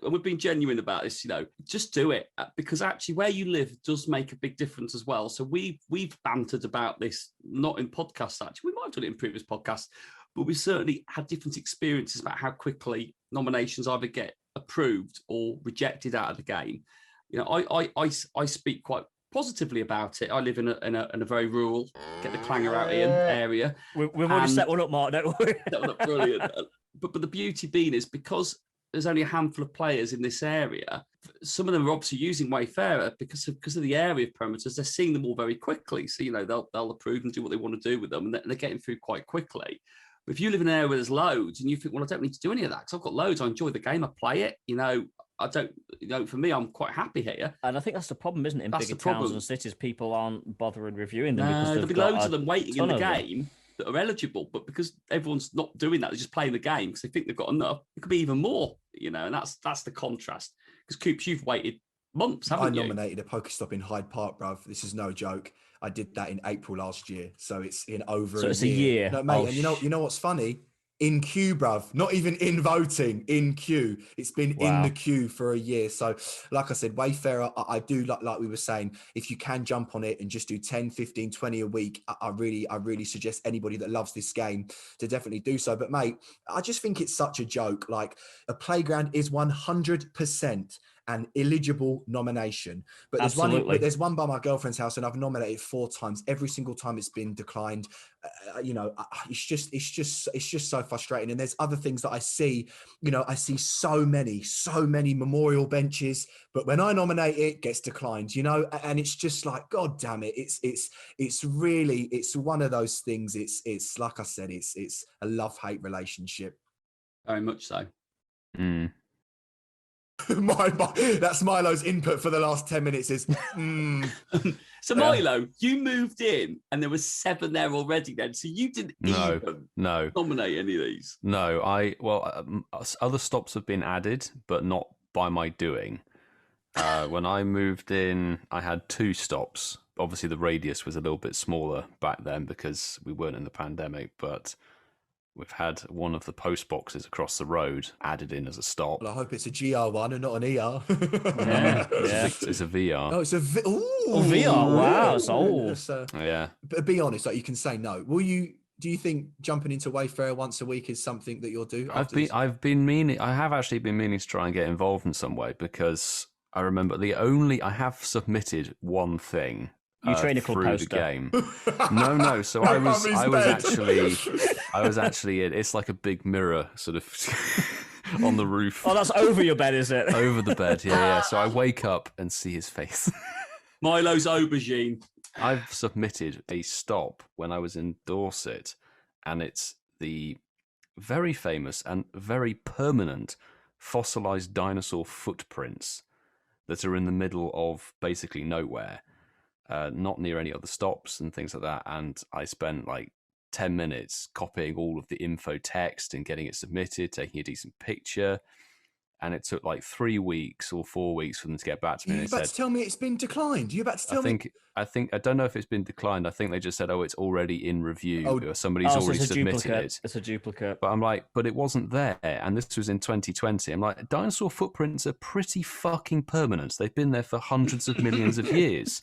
and we've been genuine about this, you know, just do it, because actually where you live does make a big difference as well. So we've bantered about this, not in podcasts, actually. We might have done it in previous podcasts, but we certainly had different experiences about how quickly nominations either get approved or rejected out of the game. You know, I speak quite positively about it. I live in a very rural, get the clanger out Ian area. We've already set one up, Mark, don't we? Set one up, brilliant. But the beauty being is, because there's only a handful of players in this area, some of them are obviously using Wayfarer because of the area of parameters. They're seeing them all very quickly. So, you know, they'll approve and do what they want to do with them, and they're getting through quite quickly. But if you live in an area where there's loads and you think, well, I don't need to do any of that because I've got loads, I enjoy the game, I play it, you know, I don't, you know, for me, I'm quite happy here. And I think that's the problem, isn't it? In bigger towns and cities, people aren't bothering reviewing them. No, there'll be loads of them waiting in the game that are eligible, but because everyone's not doing that, they're just playing the game because they think they've got enough. It could be even more, you know, and that's the contrast. Because Coops, you've waited months, haven't you? I nominated a Pokestop in Hyde Park, bruv. This is no joke. I did that in April last year, so it's in over. So it's a year. No, mate, and you know what's funny? In queue, bruv. Not even in voting, in queue. It's been in the queue for a year. So, like I said, Wayfarer, I do, like we were saying, if you can jump on it and just do 10, 15, 20 a week, I really suggest anybody that loves this game to definitely do so. But, mate, I just think it's such a joke. Like, a playground is 100% an eligible nomination, but there's one by my girlfriend's house, and I've nominated 4 times. Every single time it's been declined. You know, it's just so frustrating. And there's other things that I see. You know, I see so many memorial benches, but when I nominate it gets declined. You know, and it's just like, God damn it! It's really one of those things. It's like I said, it's a love-hate relationship. Very much so. Mm. That's Milo's input for the last 10 minutes is So Milo, you moved in and there were 7 there already then, so you didn't even nominate any of these. No, other stops have been added, but not by my doing. When I moved in, I had 2 stops. Obviously the radius was a little bit smaller back then because we weren't in the pandemic, but we've had one of the post boxes across the road added in as a stop. Well, I hope it's a GR one and not an ER. Yeah. It's a VR. Oh, it's a VR. Wow, it's old. Yeah. But be honest, like, you can say no. Do you think jumping into Wayfarer once a week is something that you'll do? I have actually been meaning to try and get involved in some way, because I remember I have submitted one thing. You train a club poster. The game. No. So I was actually. It's like a big mirror, sort of, on the roof. Oh, that's over your bed, is it? Over the bed, yeah. So I wake up and see his face. Milo's aubergine. I've submitted a stop when I was in Dorset, and it's the very famous and very permanent fossilized dinosaur footprints that are in the middle of basically nowhere, not near any other stops and things like that. And I spent like 10 minutes copying all of the info text and getting it submitted, taking a decent picture. And it took like 3 weeks or 4 weeks for them to get back to me. You're about to tell me it's been declined. You're about to tell me. I don't know if it's been declined. I think they just said, "Oh, it's already in review." Or somebody's so already it's a submitted duplicate. it. It's a duplicate. But I'm like, but it wasn't there, and this was in 2020. I'm like, dinosaur footprints are pretty fucking permanent. They've been there for hundreds of millions of years.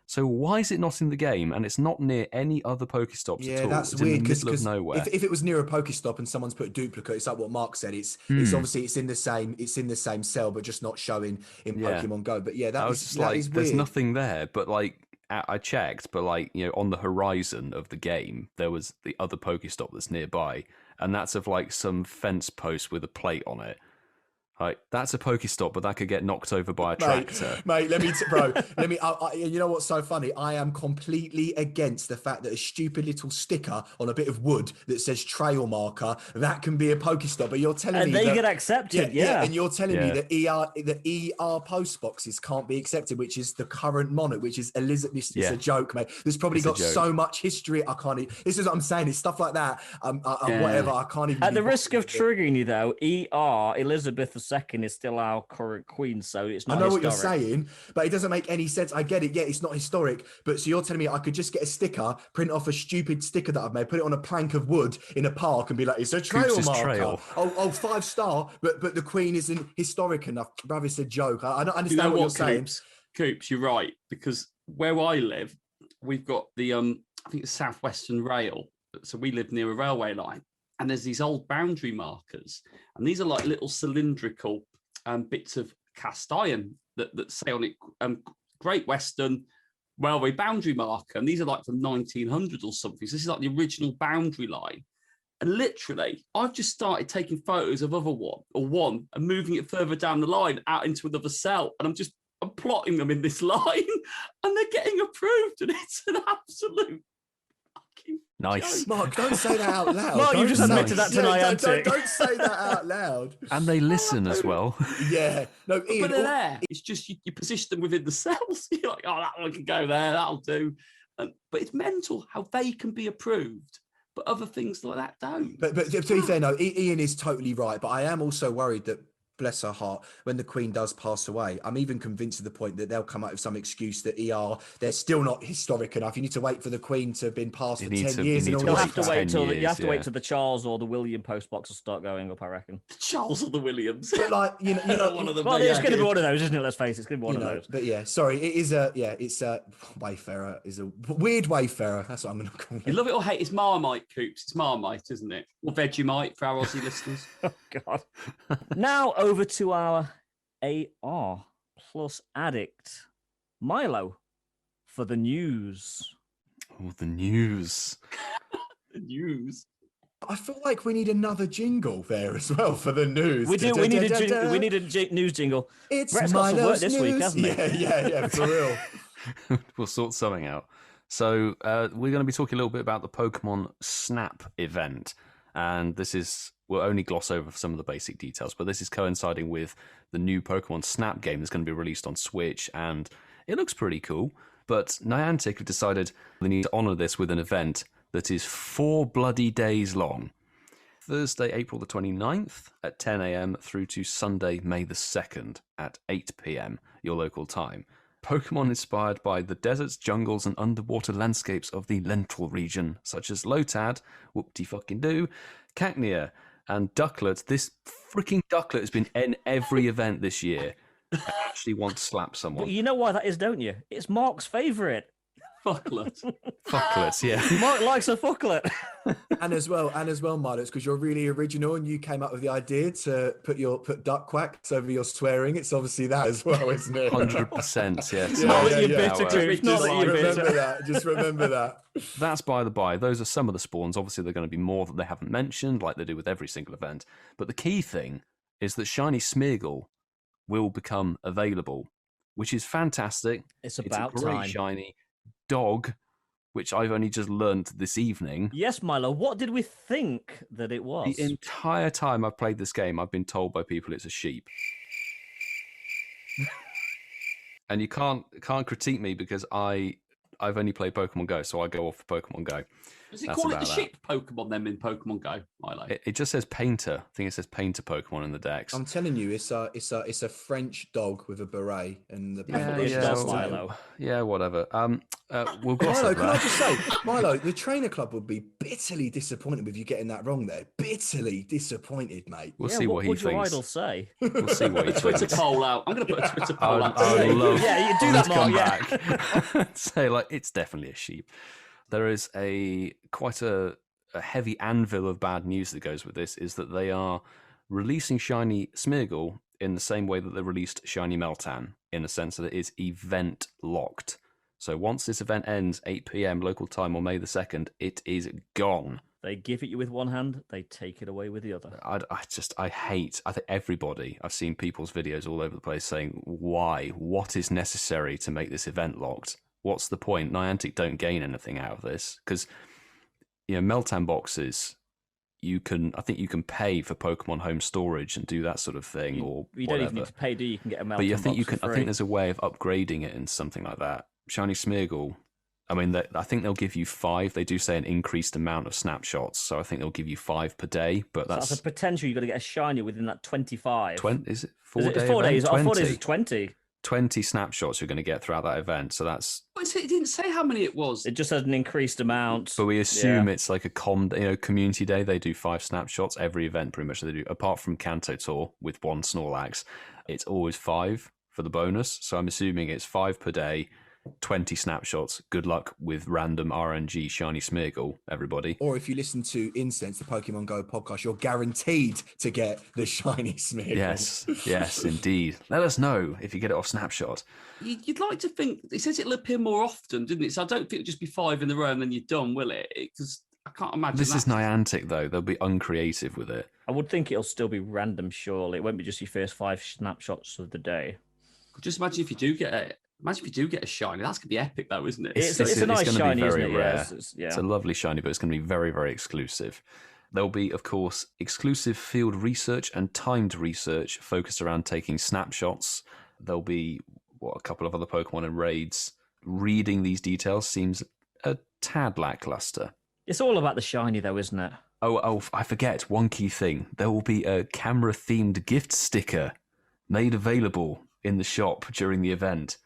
So why is it not in the game? And it's not near any other Pokestops at all. That's it's weird in the middle of because nowhere. if it was near a Pokestop and someone's put a duplicate, it's like what Mark said. It's obviously it's in the same cell, but just not showing in Pokemon Go. But yeah, that is weird. There's nothing there, but like. I checked, but like, you know, on the horizon of the game, there was the other Pokestop that's nearby, and that's of like some fence post with a plate on it. Like, that's a Pokestop, but that could get knocked over by a tractor. Mate, you know what's so funny? I am completely against the fact that a stupid little sticker on a bit of wood that says trail marker, that can be a Pokestop. But you're telling me they get accepted, yeah. And you're telling me that ER post boxes can't be accepted, which is the current monarch, which is Elizabeth. It's a joke, mate. There's probably got so much history. I can't even, this is what I'm saying. It's stuff like that. Whatever. I can't even. At the risk of triggering you, though, Elizabeth II is still our current queen, so it's not. I know historic. what you're saying, but it doesn't make any sense. I get it. Yeah, it's not historic, but so you're telling me I could just get a sticker, print off a stupid sticker that I've made, put it on a plank of wood in a park, and be like, it's a trail marker. Trail. Oh, 5-star, but the queen isn't historic enough. Bruv, it's a joke. I don't understand what you're saying. Coops, you're right, because where I live, we've got the I think it's Southwestern Rail, so we live near a railway line. And there's these old boundary markers, and these are like little cylindrical bits of cast iron that say on it Great Western Railway boundary marker, and these are like from 1900 or something. So this is like the original boundary line. And literally, I've just started taking photos of one and moving it further down the line out into another cell, and I'm plotting them in this line, and they're getting approved, and it's an absolute nice. Mark, don't say that out loud. Mark, you just admitted that to Niantic. Don't say that out loud. And they listen as well. Yeah. No, Ian, but they're there. It's just you position them within the cells. You're like, oh, that one can go there. That'll do. But it's mental how they can be approved, but other things like that don't. But to be fair, no, Ian is totally right. But I am also worried that, bless her heart, when the Queen does pass away, I'm even convinced to the point that they'll come up with some excuse that they're still not historic enough. You need to wait for the Queen to have been passed for 10 years. You'll have to wait till to wait till the Charles or the William post boxes start going up, I reckon. The Charles or the Williams. But like, you know one of them. Well, it's going to be one of those, isn't it? Let's face it, it's going to be one of those. But yeah, sorry, it's a Wayfarer is a weird Wayfarer. That's what I'm going to call it. You love it or hate it, it's Marmite, Coops. It's Marmite, isn't it? Or Vegemite for our Aussie listeners. Oh, God. Now over to our AR plus addict, Milo, for the news. Oh, the news. The news. I feel like we need another jingle there as well for the news. We do. We need a news jingle. It's Brett's got some work this week, hasn't he? Yeah, for real. We'll sort something out. So we're going to be talking a little bit about the Pokemon Snap event. And we'll only gloss over some of the basic details, but this is coinciding with the new Pokemon Snap game that's going to be released on Switch, and it looks pretty cool. But Niantic have decided they need to honour this with an event that is 4 bloody days long. Thursday, April the 29th at 10 a.m. through to Sunday, May the 2nd at 8 p.m. your local time. Pokemon inspired by the deserts, jungles, and underwater landscapes of the Lental region, such as Lotad, whoop-de-fucking-do, Cacnea, and Ducklet. This freaking Ducklet has been in every event this year. I actually want to slap someone. But you know why that is, don't you? It's Mark's favourite. Fucklet. Fucklets, yeah. Mark likes a fucklet. and as well, Milo, it's because you're really original and you came up with the idea to put duck quacks over your swearing. It's obviously that as well, isn't it? 100%, yes. Not that you're bitter, Coops. Not that you're bitter. Remember that. Just remember that. That's by the by. Those are some of the spawns. Obviously, there are going to be more that they haven't mentioned, like they do with every single event. But the key thing is that Shiny SMEARGLE will become available, which is fantastic. It's about a great time. shiny. dog, which I've only just learnt this evening. Yes, Milo, what did we think that it was? The entire time I've played this game, I've been told by people it's a sheep. And you can't critique me because I've only played Pokemon Go, so I go off for Pokemon Go. Does it call it the sheep Pokemon then in Pokemon Go, Milo? It just says painter. I think it says painter Pokemon in the Dex. I'm telling you, it's a French dog with a beret and the Yeah, whatever. We'll go. Milo, can I just say, Milo, the trainer club would be bitterly disappointed with you getting that wrong there. Bitterly disappointed, mate. We'll see what he thinks. What would your idol say? We'll see what he thinks. Twitter poll out. I'm going to put a Twitter poll out. I love. Yeah, you do that, Mark. Yeah. Say it's definitely a sheep. There is quite a heavy anvil of bad news that goes with this. Is that they are releasing Shiny Smeargle in the same way that they released Shiny Meltan, in the sense that it is event locked. So once this event ends, 8 p.m. local time on May the 2nd, it is gone. They give it you with one hand, they take it away with the other. I think everybody, I've seen people's videos all over the place saying, why? What is necessary to make this event locked? What's the point? Niantic don't gain anything out of this. Because, Meltan boxes, I think you can pay for Pokemon home storage and do that sort of thing, or you whatever. Don't even need to pay, do you? You can get a Meltan But I think box for free. I think there's a way of upgrading it into something like that. Shiny Smeargle, I mean, I think they'll give you 5. They do say an increased amount of snapshots, so I think they'll give you 5 per day. But that's a potential. You've got to get a shiny within that 25. 20? Is it 4 days? It's 4 days. 20? I thought it was 20. 20 snapshots you're going to get throughout that event. So that's. It didn't say how many it was. It just has an increased amount. But we assume it's like a community day. They do 5 snapshots every event, pretty much. They do, apart from Kanto Tour with 1 Snorlax. It's always 5 for the bonus. So I'm assuming it's 5 per day. 20 snapshots. Good luck with random RNG Shiny Smeargle, everybody. Or if you listen to Incensed, the Pokemon Go podcast, you're guaranteed to get the Shiny Smeargle. Yes, indeed. Let us know if you get it off Snapshot. You'd like to think, it says it'll appear more often, didn't it? So I don't think it'll just be 5 in a row and then you're done, will it? Because I can't imagine This is Niantic, though. They'll be uncreative with it. I would think it'll still be random, surely. It won't be just your first 5 snapshots of the day. Just imagine if you do get it. Imagine if you do get a shiny. That's going to be epic, though, isn't it? It's a nice shiny, isn't it? Rare. Yeah, it's a lovely shiny, but it's going to be very, very exclusive. There'll be, of course, exclusive field research and timed research focused around taking snapshots. There'll be, a couple of other Pokemon and raids. Reading these details seems a tad lackluster. It's all about the shiny, though, isn't it? Oh, I forget one key thing. There will be a camera-themed gift sticker made available in the shop during the event.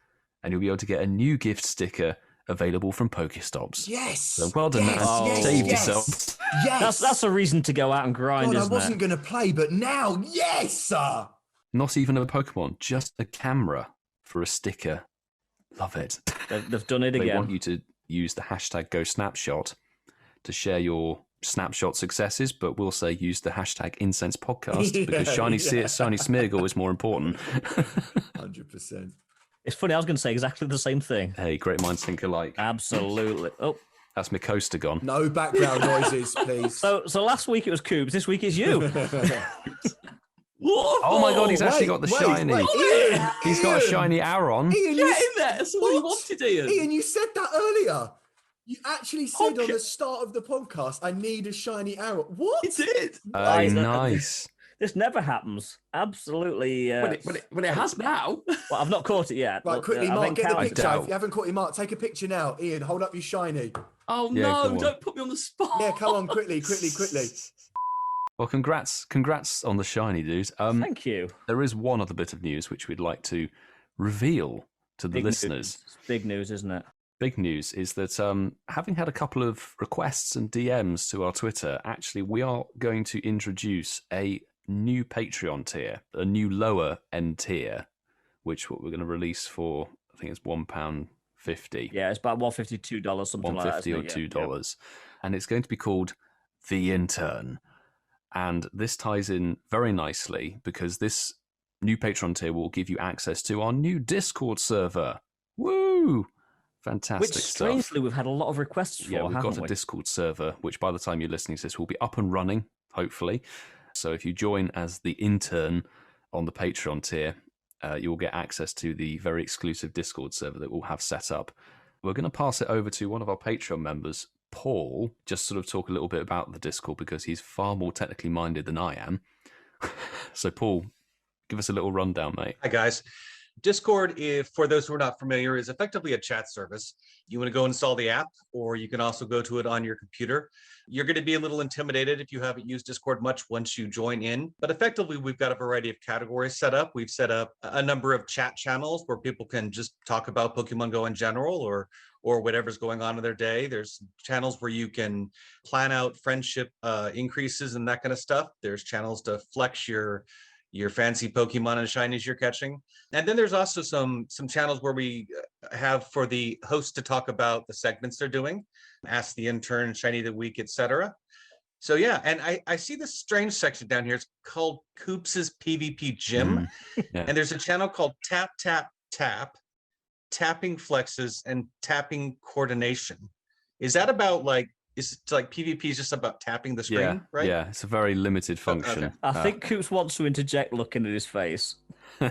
And you'll be able to get a new gift sticker available from Pokestops. Yes. So well done, man. Saved yourself. Yes. That's a reason to go out and grind, isn't it? I wasn't going to play, but now, yes! Not even a Pokemon, just a camera for a sticker. Love it. They've done it again. They want you to use the hashtag GoSnapshot to share your snapshot successes, but we'll say use the hashtag Incensed Podcast because Shiny Smeargle is more important. 100%. It's funny, I was going to say exactly the same thing. Hey, great minds think alike. Absolutely. Oh, that's my coaster gone. No background noises, please. So last week it was Coops, this week it's you. Oh my god, he's actually got the shiny. Ian, He's got a shiny Aron. Ian, Get in there. That's what you wanted, Ian. Ian, you said that earlier. You actually said on the start of the podcast, I need a shiny arrow. What? You did. Nice. This never happens. Absolutely. But it has now. Well, I've not caught it yet. Right, quickly, I've Mark, get the encountered picture. it. If you haven't caught it, Mark, take a picture now. Ian, hold up your shiny. Oh, Yeah, no, come on. don't put me on the spot. Yeah, come on, quickly. Well, congrats on the shiny, dude. Thank you. There is one other bit of news which we'd like to reveal to the Big listeners. News. Big news, isn't it? Big news is that having had a couple of requests and DMs to our Twitter, actually we are going to introduce a new Patreon tier, a new lower end tier, which we're going to release for, I think it's £1.50. Yeah, it's about $152, something like that. $1.50 or $2. And it's going to be called The Intern. And this ties in very nicely because this new Patreon tier will give you access to our new Discord server. Woo! Fantastic Which, stuff. strangely, we've had a lot of requests for, Yeah, we've got haven't a we? Discord server, which by the time you're listening to this will be up and running, hopefully. So if you join as the intern on the Patreon tier, you'll get access to the very exclusive Discord server that we'll have set up. We're going to pass it over to one of our Patreon members, Paul, just sort of talk a little bit about the Discord because he's far more technically minded than I am. So, Paul, give us a little rundown, mate. Hi, guys. Discord, if for those who are not familiar, is effectively a chat service. You want to go install the app, or you can also go to it on your computer. You're going to be a little intimidated if you haven't used Discord much once you join in. But effectively, we've got a variety of categories set up. We've set up a number of chat channels where people can just talk about Pokemon Go in general, or whatever's going on in their day. There's channels where you can plan out friendship increases and that kind of stuff. There's channels to flex your fancy Pokemon and shinies you're catching. And then there's also some channels where we have for the host to talk about the segments they're doing, Ask the Intern, Shiny of the Week, etc. So yeah, and I see this strange section down here. It's called Coops's PvP Gym. Yeah. And there's a channel called Tap, Tap, Tap, Tapping Flexes and Tapping Coordination. Is that about is it like PvP is just about tapping the screen, right? Yeah, it's a very limited function. Okay. I think Coops wants to interject looking at his face. No.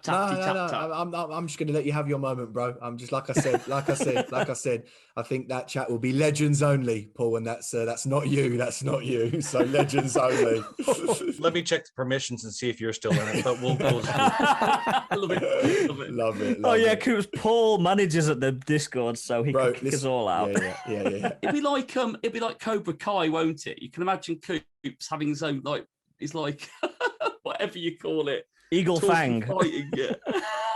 I'm just going to let you have your moment, bro. I'm just like I said. I think that chat will be legends only, Paul, and that's not you. That's not you. So legends only. Let me check the permissions and see if you're still in it. But we'll Love it. Oh yeah, Coops. Paul manages at the Discord, so he can kick us all out. Yeah. It'd be like Cobra Kai, won't it? You can imagine Coops having his own whatever you call it. Eagle Fang. Fighting, yeah.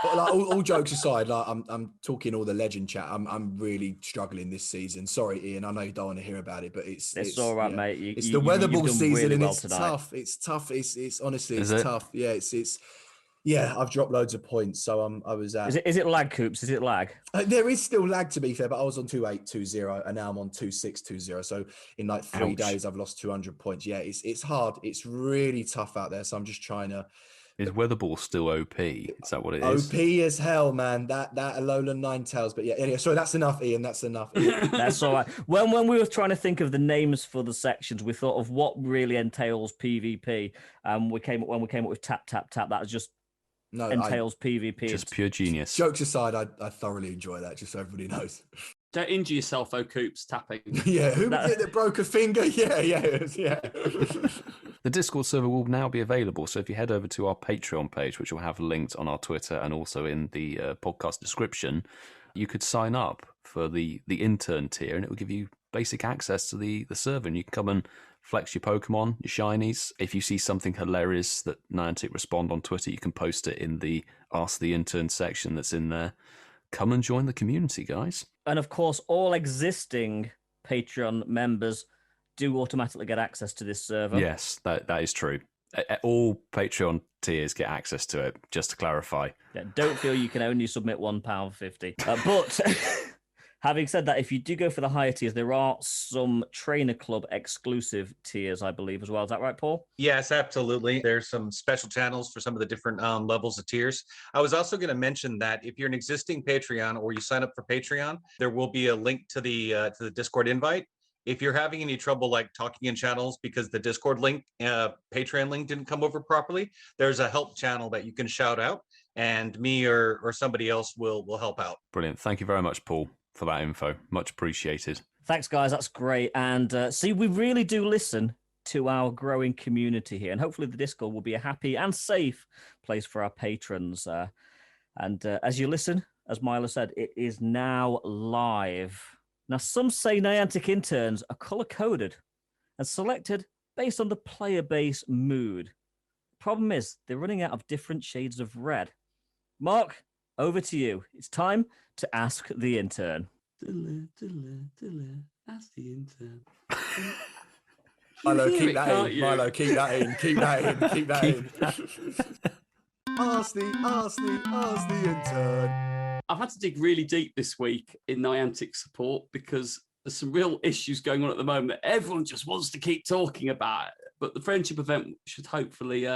But all jokes aside, I'm talking all the legend chat. I'm really struggling this season. Sorry, Ian. I know you don't want to hear about it, but it's all right, mate. It's the weather ball season, really and well it's tonight. tough. It's tough. It's honestly, Is it's it? tough. Yeah, it's. Yeah, I've dropped loads of points, so I was at. Is it lag, Coops? Is it lag? There is still lag, to be fair, but I was on 2820 and now I'm on 2620. So in like 3 Ouch. days, I've lost 200 points. Yeah, it's hard. It's really tough out there. So I'm just trying to. Is Weatherball still OP? Is that what it is? OP as hell, man. That Alolan Ninetales. But yeah, anyway, sorry, that's enough, Ian. That's enough. That's all right. When we were trying to think of the names for the sections, we thought of what really entails PvP. When we came up with Tap Tap Tap, that was just entails PvP. Just pure genius. Jokes aside, I thoroughly enjoy that, just so everybody knows. Don't injure yourself, though, Coops, tapping. Yeah, who was it that broke a finger? Yeah. The Discord server will now be available, so if you head over to our Patreon page, which will have linked on our Twitter and also in the podcast description, you could sign up for the intern tier, and it will give you basic access to the server, and you can come and flex your Pokemon, your shinies. If you see something hilarious that Niantic respond on Twitter, you can post it in the Ask the Intern section that's in there. Come and join the community, guys. And of course, all existing Patreon members do automatically get access to this server. Yes, that is true. All Patreon tiers get access to it, just to clarify. Yeah, don't feel you can only submit £1.50. But having said that, if you do go for the higher tiers, there are some Trainer Club exclusive tiers, I believe, as well. Is that right, Paul? Yes, absolutely. There's some special channels for some of the different levels of tiers. I was also going to mention that if you're an existing Patreon or you sign up for Patreon, there will be a link to the Discord invite. If you're having any trouble talking in channels because the Discord link, Patreon link didn't come over properly, there's a help channel that you can shout out, and me or somebody else will help out. Brilliant. Thank you very much, Paul, for that info. Much appreciated. Thanks, guys. That's great. And see, we really do listen to our growing community here. And hopefully the Discord will be a happy and safe place for our patrons. And as you listen, as Milo said, it is now live. Now, some say Niantic interns are color-coded and selected based on the player base mood. Problem is, they're running out of different shades of red. Mark, over to you. It's time to ask the intern. Ask the intern. Milo, keep that can't in. you? Milo, keep that in. Keep that in. Keep that in. Ask the intern. I've had to dig really deep this week in Niantic support because there's some real issues going on at the moment that everyone just wants to keep talking about. But the friendship event should hopefully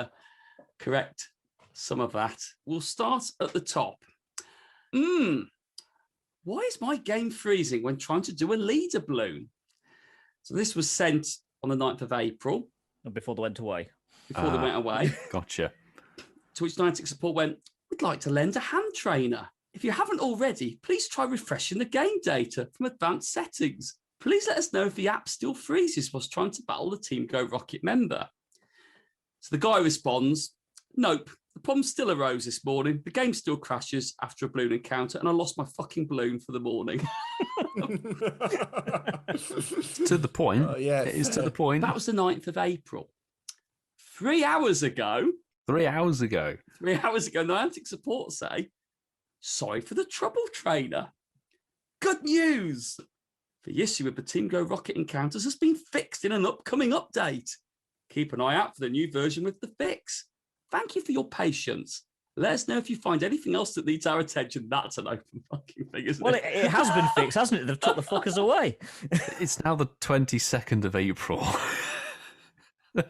correct some of that. We'll start at the top. Why is my game freezing when trying to do a leader balloon? So this was sent on the 9th of April. Before they went away. They went away. Gotcha. To which Niantic support went, we'd like to lend a hand trainer. If you haven't already, please try refreshing the game data from advanced settings. Please let us know if the app still freezes whilst trying to battle the Team Go Rocket member. So the guy responds, nope, the problem still arose this morning. The game still crashes after a balloon encounter, and I lost my fucking balloon for the morning. To the point. Yeah, it is to the point. That was the 9th of April. 3 hours ago. 3 hours ago. 3 hours ago, Niantic support say, sorry for the trouble, trainer. Good news. The issue with the Team Go Rocket encounters has been fixed in an upcoming update. Keep an eye out for the new version with the fix. Thank you for your patience. Let us know if you find anything else that needs our attention. That's an open fucking thing, isn't it? Well, it has been fixed, hasn't it? They've took the fuckers away. It's now the 22nd of April.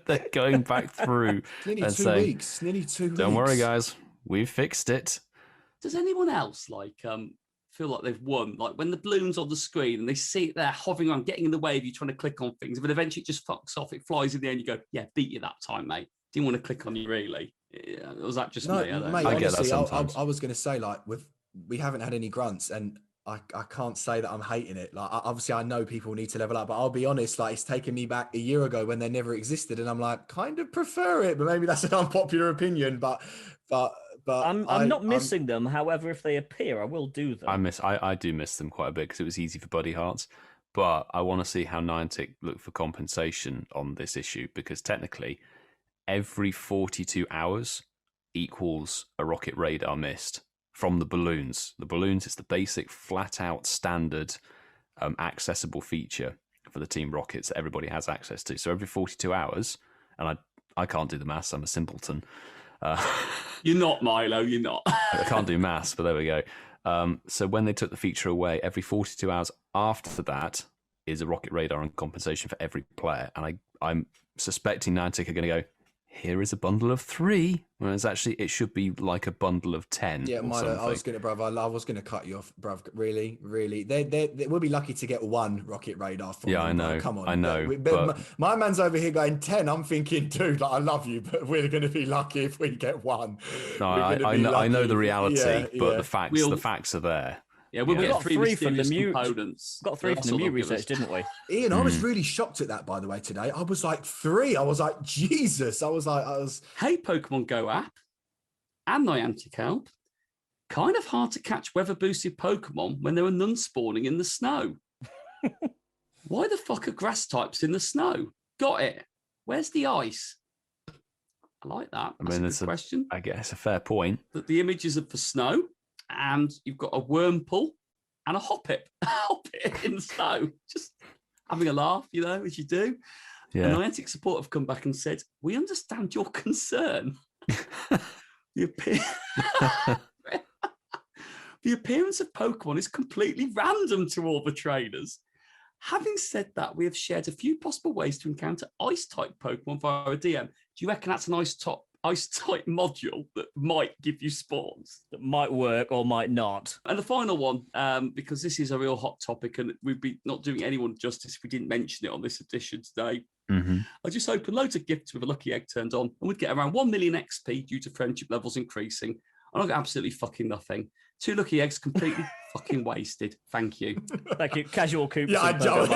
They're going back through Nearly and 2 saying, weeks. Nearly 2 weeks. don't worry, guys. We've fixed it. Does anyone else feel like they've won? Like when the balloon's on the screen and they see it there hovering around, getting in the way of you trying to click on things, but eventually it just fucks off. It flies in the end. You go, yeah, beat you that time, mate. Didn't want to click on you, really. Yeah, was that just me? I mate, I get that honestly, sometimes. I was going to say, like, we haven't had any grunts, and I can't say that I'm hating it. Like, obviously, I know people need to level up, but I'll be honest, like, it's taken me back a year ago when they never existed, and I'm like, kind of prefer it, but maybe that's an unpopular opinion. But I'm not missing them. However, if they appear, I will do them. I do miss them quite a bit because it was easy for Buddy Hearts. But I want to see how Niantic look for compensation on this issue, because technically, every 42 hours equals a rocket radar missed from the balloons. The balloons, it's the basic, flat-out, standard, accessible feature for the Team Rockets that everybody has access to. So every 42 hours, and I can't do the maths, I'm a simpleton. You're not, Milo, you're not. I can't do maths, but there we go. So when they took the feature away, every 42 hours after that is a rocket radar and compensation for every player. And I'm suspecting Niantic are going to go, here is a bundle of 3, whereas actually it should be like a bundle of 10. Yeah, Milo, I was going to cut you off, bruv. Really. They will be lucky to get 1 rocket radar from Yeah, them, I know. bro. Come on. I know. But my man's over here going 10. I'm thinking, dude, like, I love you, but we're going to be lucky if we get 1. No, I know the reality, but yeah. the facts are there. Yeah, we'll We get got 3 3 from the mysterious mute components. Got 3 from the mute research, didn't we? Ian, I was really shocked at that, by the way, today. I was like 3. I was like, Jesus. I was. Hey, Pokemon Go app and Niantic help. Kind of hard to catch weather-boosted Pokemon when there are none spawning in the snow. Why the fuck are grass types in the snow? Got it. Where's the ice? I like that. That's a good question. I guess a fair point. That the images of the snow, and you've got a Wurmple and a Hoppip in the snow. Just having a laugh, as you do. Yeah. And Niantic support have come back and said, we understand your concern. The appearance of Pokemon is completely random to all the trainers. Having said that, we have shared a few possible ways to encounter Ice-type Pokemon via a DM. Do you reckon that's an Ice-type module that might give you spawns? That might work or might not. And the final one, because this is a real hot topic and we'd be not doing anyone justice if we didn't mention it on this edition today. Mm-hmm. I just opened loads of gifts with a lucky egg turned on and we'd get around 1 million XP due to friendship levels increasing. And I got absolutely fucking nothing. 2 lucky eggs completely fucking wasted. Thank you. Thank you. Casual Coops. Yeah,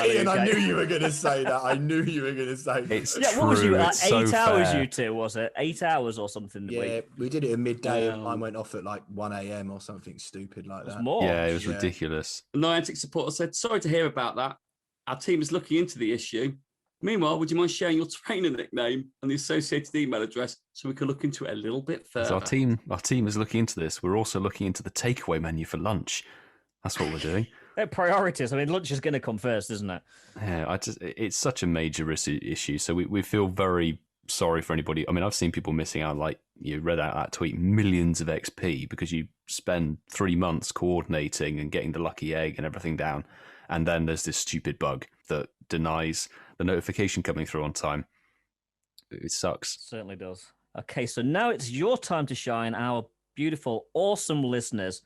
Ian, I knew you were going to say that. I knew you were going to say that. It's Yeah, true. what was you at? It's 8 so hours, fair. you two, was it? 8 hours or something? Yeah, we did it at midday and mine went off at like 1 a.m. or something stupid like It was that. more. Yeah, it was ridiculous. Niantic supporter said, sorry to hear about that. Our team is looking into the issue. Meanwhile, would you mind sharing your trainer nickname and the associated email address so we can look into it a little bit further? So our team is looking into this. We're also looking into the takeaway menu for lunch. That's what we're doing. They're priorities. I mean, lunch is going to come first, isn't it? Yeah, it's such a major issue. So we feel very sorry for anybody. I mean, I've seen people missing out, like you read out that tweet, millions of XP because you spend 3 months coordinating and getting the lucky egg and everything down. And then there's this stupid bug that denies the notification coming through on time. It sucks. Certainly does. Okay, so now it's your time to shine, our beautiful, awesome listeners.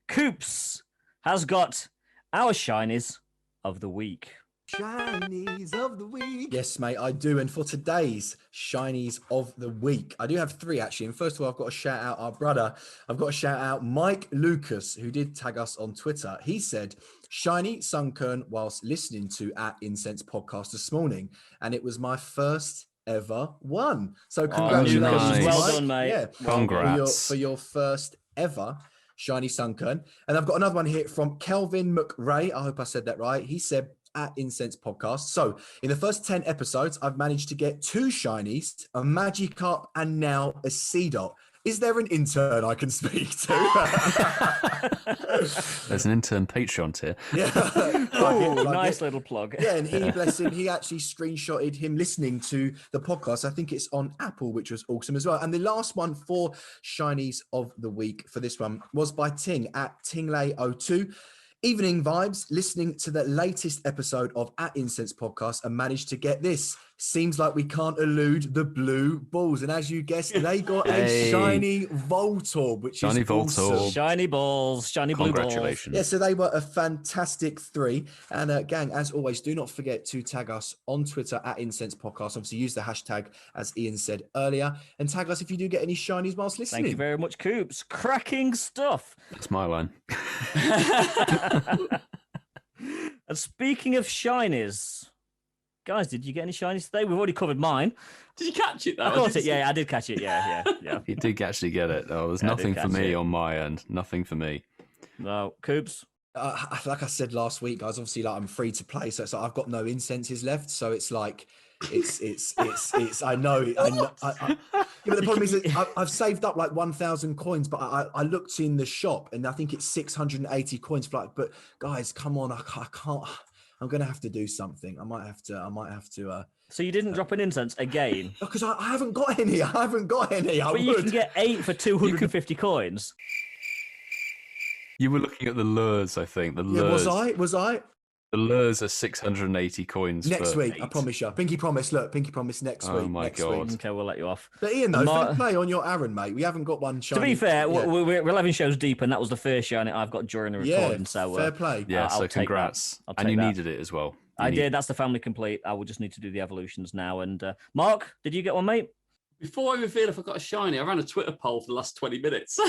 Coops has got our shinies of the week. Shinies of the week. Yes, mate, I do. And for today's Shinies of the week, I do have 3 actually. And first of all, I've got to shout out our brother. I've got to shout out MikeNukemz, who did tag us on Twitter. He said, Shiny Sunkern whilst listening to @Incensed podcast this morning. And it was my first ever one. So congratulations. nice. Well Mike. done, mate. Yeah, Congrats. for your first ever Shiny Sunkern. And I've got another one here from Kelvin McRae. I hope I said that right. He said, @Incensed podcast. So in the first 10 episodes, I've managed to get 2 shinies, a Magikarp, and now a Seedot. Is there an intern I can speak to? There's an intern Patreon tier. Yeah. Nice little plug. Yeah, and he, bless him, he actually screenshotted him listening to the podcast. I think it's on Apple, which was awesome as well. And the last one for Shinies of the Week for this one was by Ting @Tinglay02. Evening vibes, listening to the latest episode of @Incensed podcast and managed to get this. Seems like we can't elude the blue balls. And as you guessed, they got a shiny Voltorb, which Shiny is Voltorb. awesome. Shiny balls, shiny blue balls. Congratulations. Yeah, so they were a fantastic 3. And gang, as always, do not forget to tag us on Twitter @Incensed podcast. Obviously, use the hashtag, as Ian said earlier, and tag us if you do get any shinies whilst listening. Thank you very much, Coops. Cracking stuff. That's my line. And speaking of shinies, guys, did you get any shinies today? We've already covered mine. Did you catch it though? I caught it. Yeah, I did catch it. Yeah. You did actually get it. Oh, there's Yeah, I nothing did for catch me it. on my end. Nothing for me. No, Coops. Like I said last week, guys, obviously, like I'm free to play, so it's like I've got no incenses left. So it's like, it's. I know. Yeah, but the problem is that I've saved up like 1,000 coins, but I looked in the shop and I think it's 680 coins for like. But guys, come on, I can't. I'm gonna have to do something. I might have to. So you didn't drop an incense again? Because I haven't got any. I But you can get 8 for 250 coins. You were looking at the lures, I think. The lures. Yeah, was I? The lures are 680 coins Next for week, I 8. promise you. Pinky promise. Look, Pinky promise next week. Oh my next God. Week. Okay, we'll let you off. But Ian, though, Mar- fair play on your Aaron, mate. We haven't got one shiny. To be fair, Yeah. we're 11 shows deep, and that was the first shiny I've got during the recording. So fair play. Yeah, I'll so take that. congrats. I'll And take you that. needed it as well. I did. That's the family complete. I will just need to do the evolutions now. And Mark, did you get one, mate? Before I reveal if I got a shiny, I ran a Twitter poll for the last 20 minutes.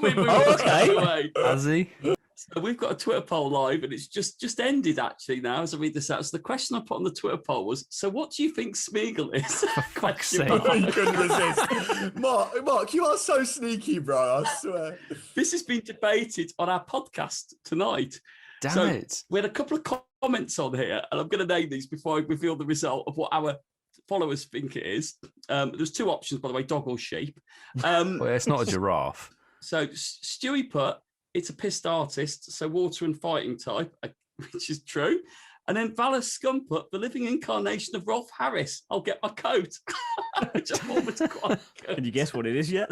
Okay. Has he? So we've got a Twitter poll live, and it's just ended actually now as I read this out. So the question I put on the Twitter poll was, so what do you think SMEARGLE is? For fuck's sake. I couldn't resist. Mark, you are so sneaky, bro. I swear. This has been debated on our podcast tonight. Damn it. We had a couple of comments on here, and I'm going to name these before I reveal the result of what our followers think it is. There's 2 options, by the way, dog or sheep. Well, it's not a giraffe. So Stewie put, it's a pissed artist, so water and fighting type, which is true. And then Valor Scum put, the living incarnation of Rolf Harris. I'll get my coat. Which I thought was quite good. Can you guess what it is yet?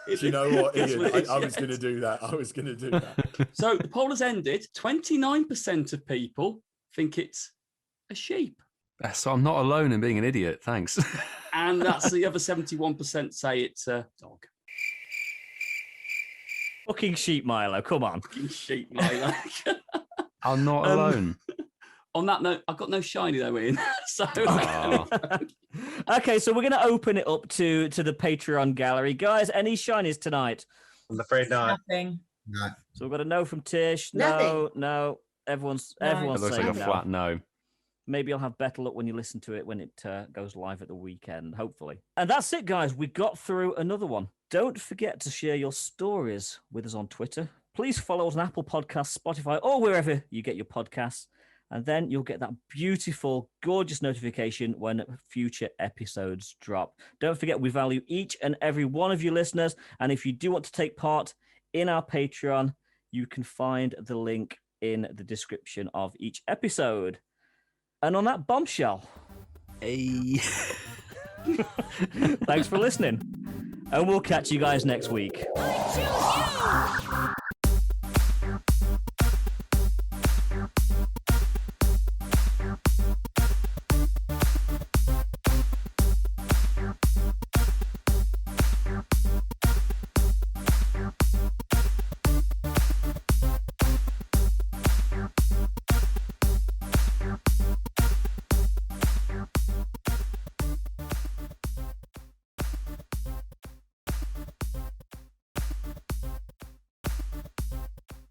Do you know what, Guess Ian? what it is I was yet? going to do that. So the poll has ended. 29% of people think it's a sheep. So I'm not alone in being an idiot. Thanks. And that's the other 71% say it's a dog. Fucking sheep, Milo. Come on. Fucking sheep, Milo. I'm not alone. On that note, I've got no shiny though, Ian. So Okay, so we're going to open it up to the Patreon gallery. Guys, any shinies tonight? I'm afraid not. Nothing. No. So we've got a no from Tish. Nothing. No. Everyone's It saying looks like a no. flat no. Maybe I'll have better luck when you listen to it when it goes live at the weekend, hopefully. And that's it, guys. We got through another one. Don't forget to share your stories with us on Twitter. Please follow us on Apple Podcasts, Spotify, or wherever you get your podcasts. And then you'll get that beautiful, gorgeous notification when future episodes drop. Don't forget, we value each and every one of you listeners. And if you do want to take part in our Patreon, you can find the link in the description of each episode. And on that bombshell, Hey. thanks for listening. And we'll catch you guys next week. Choose you!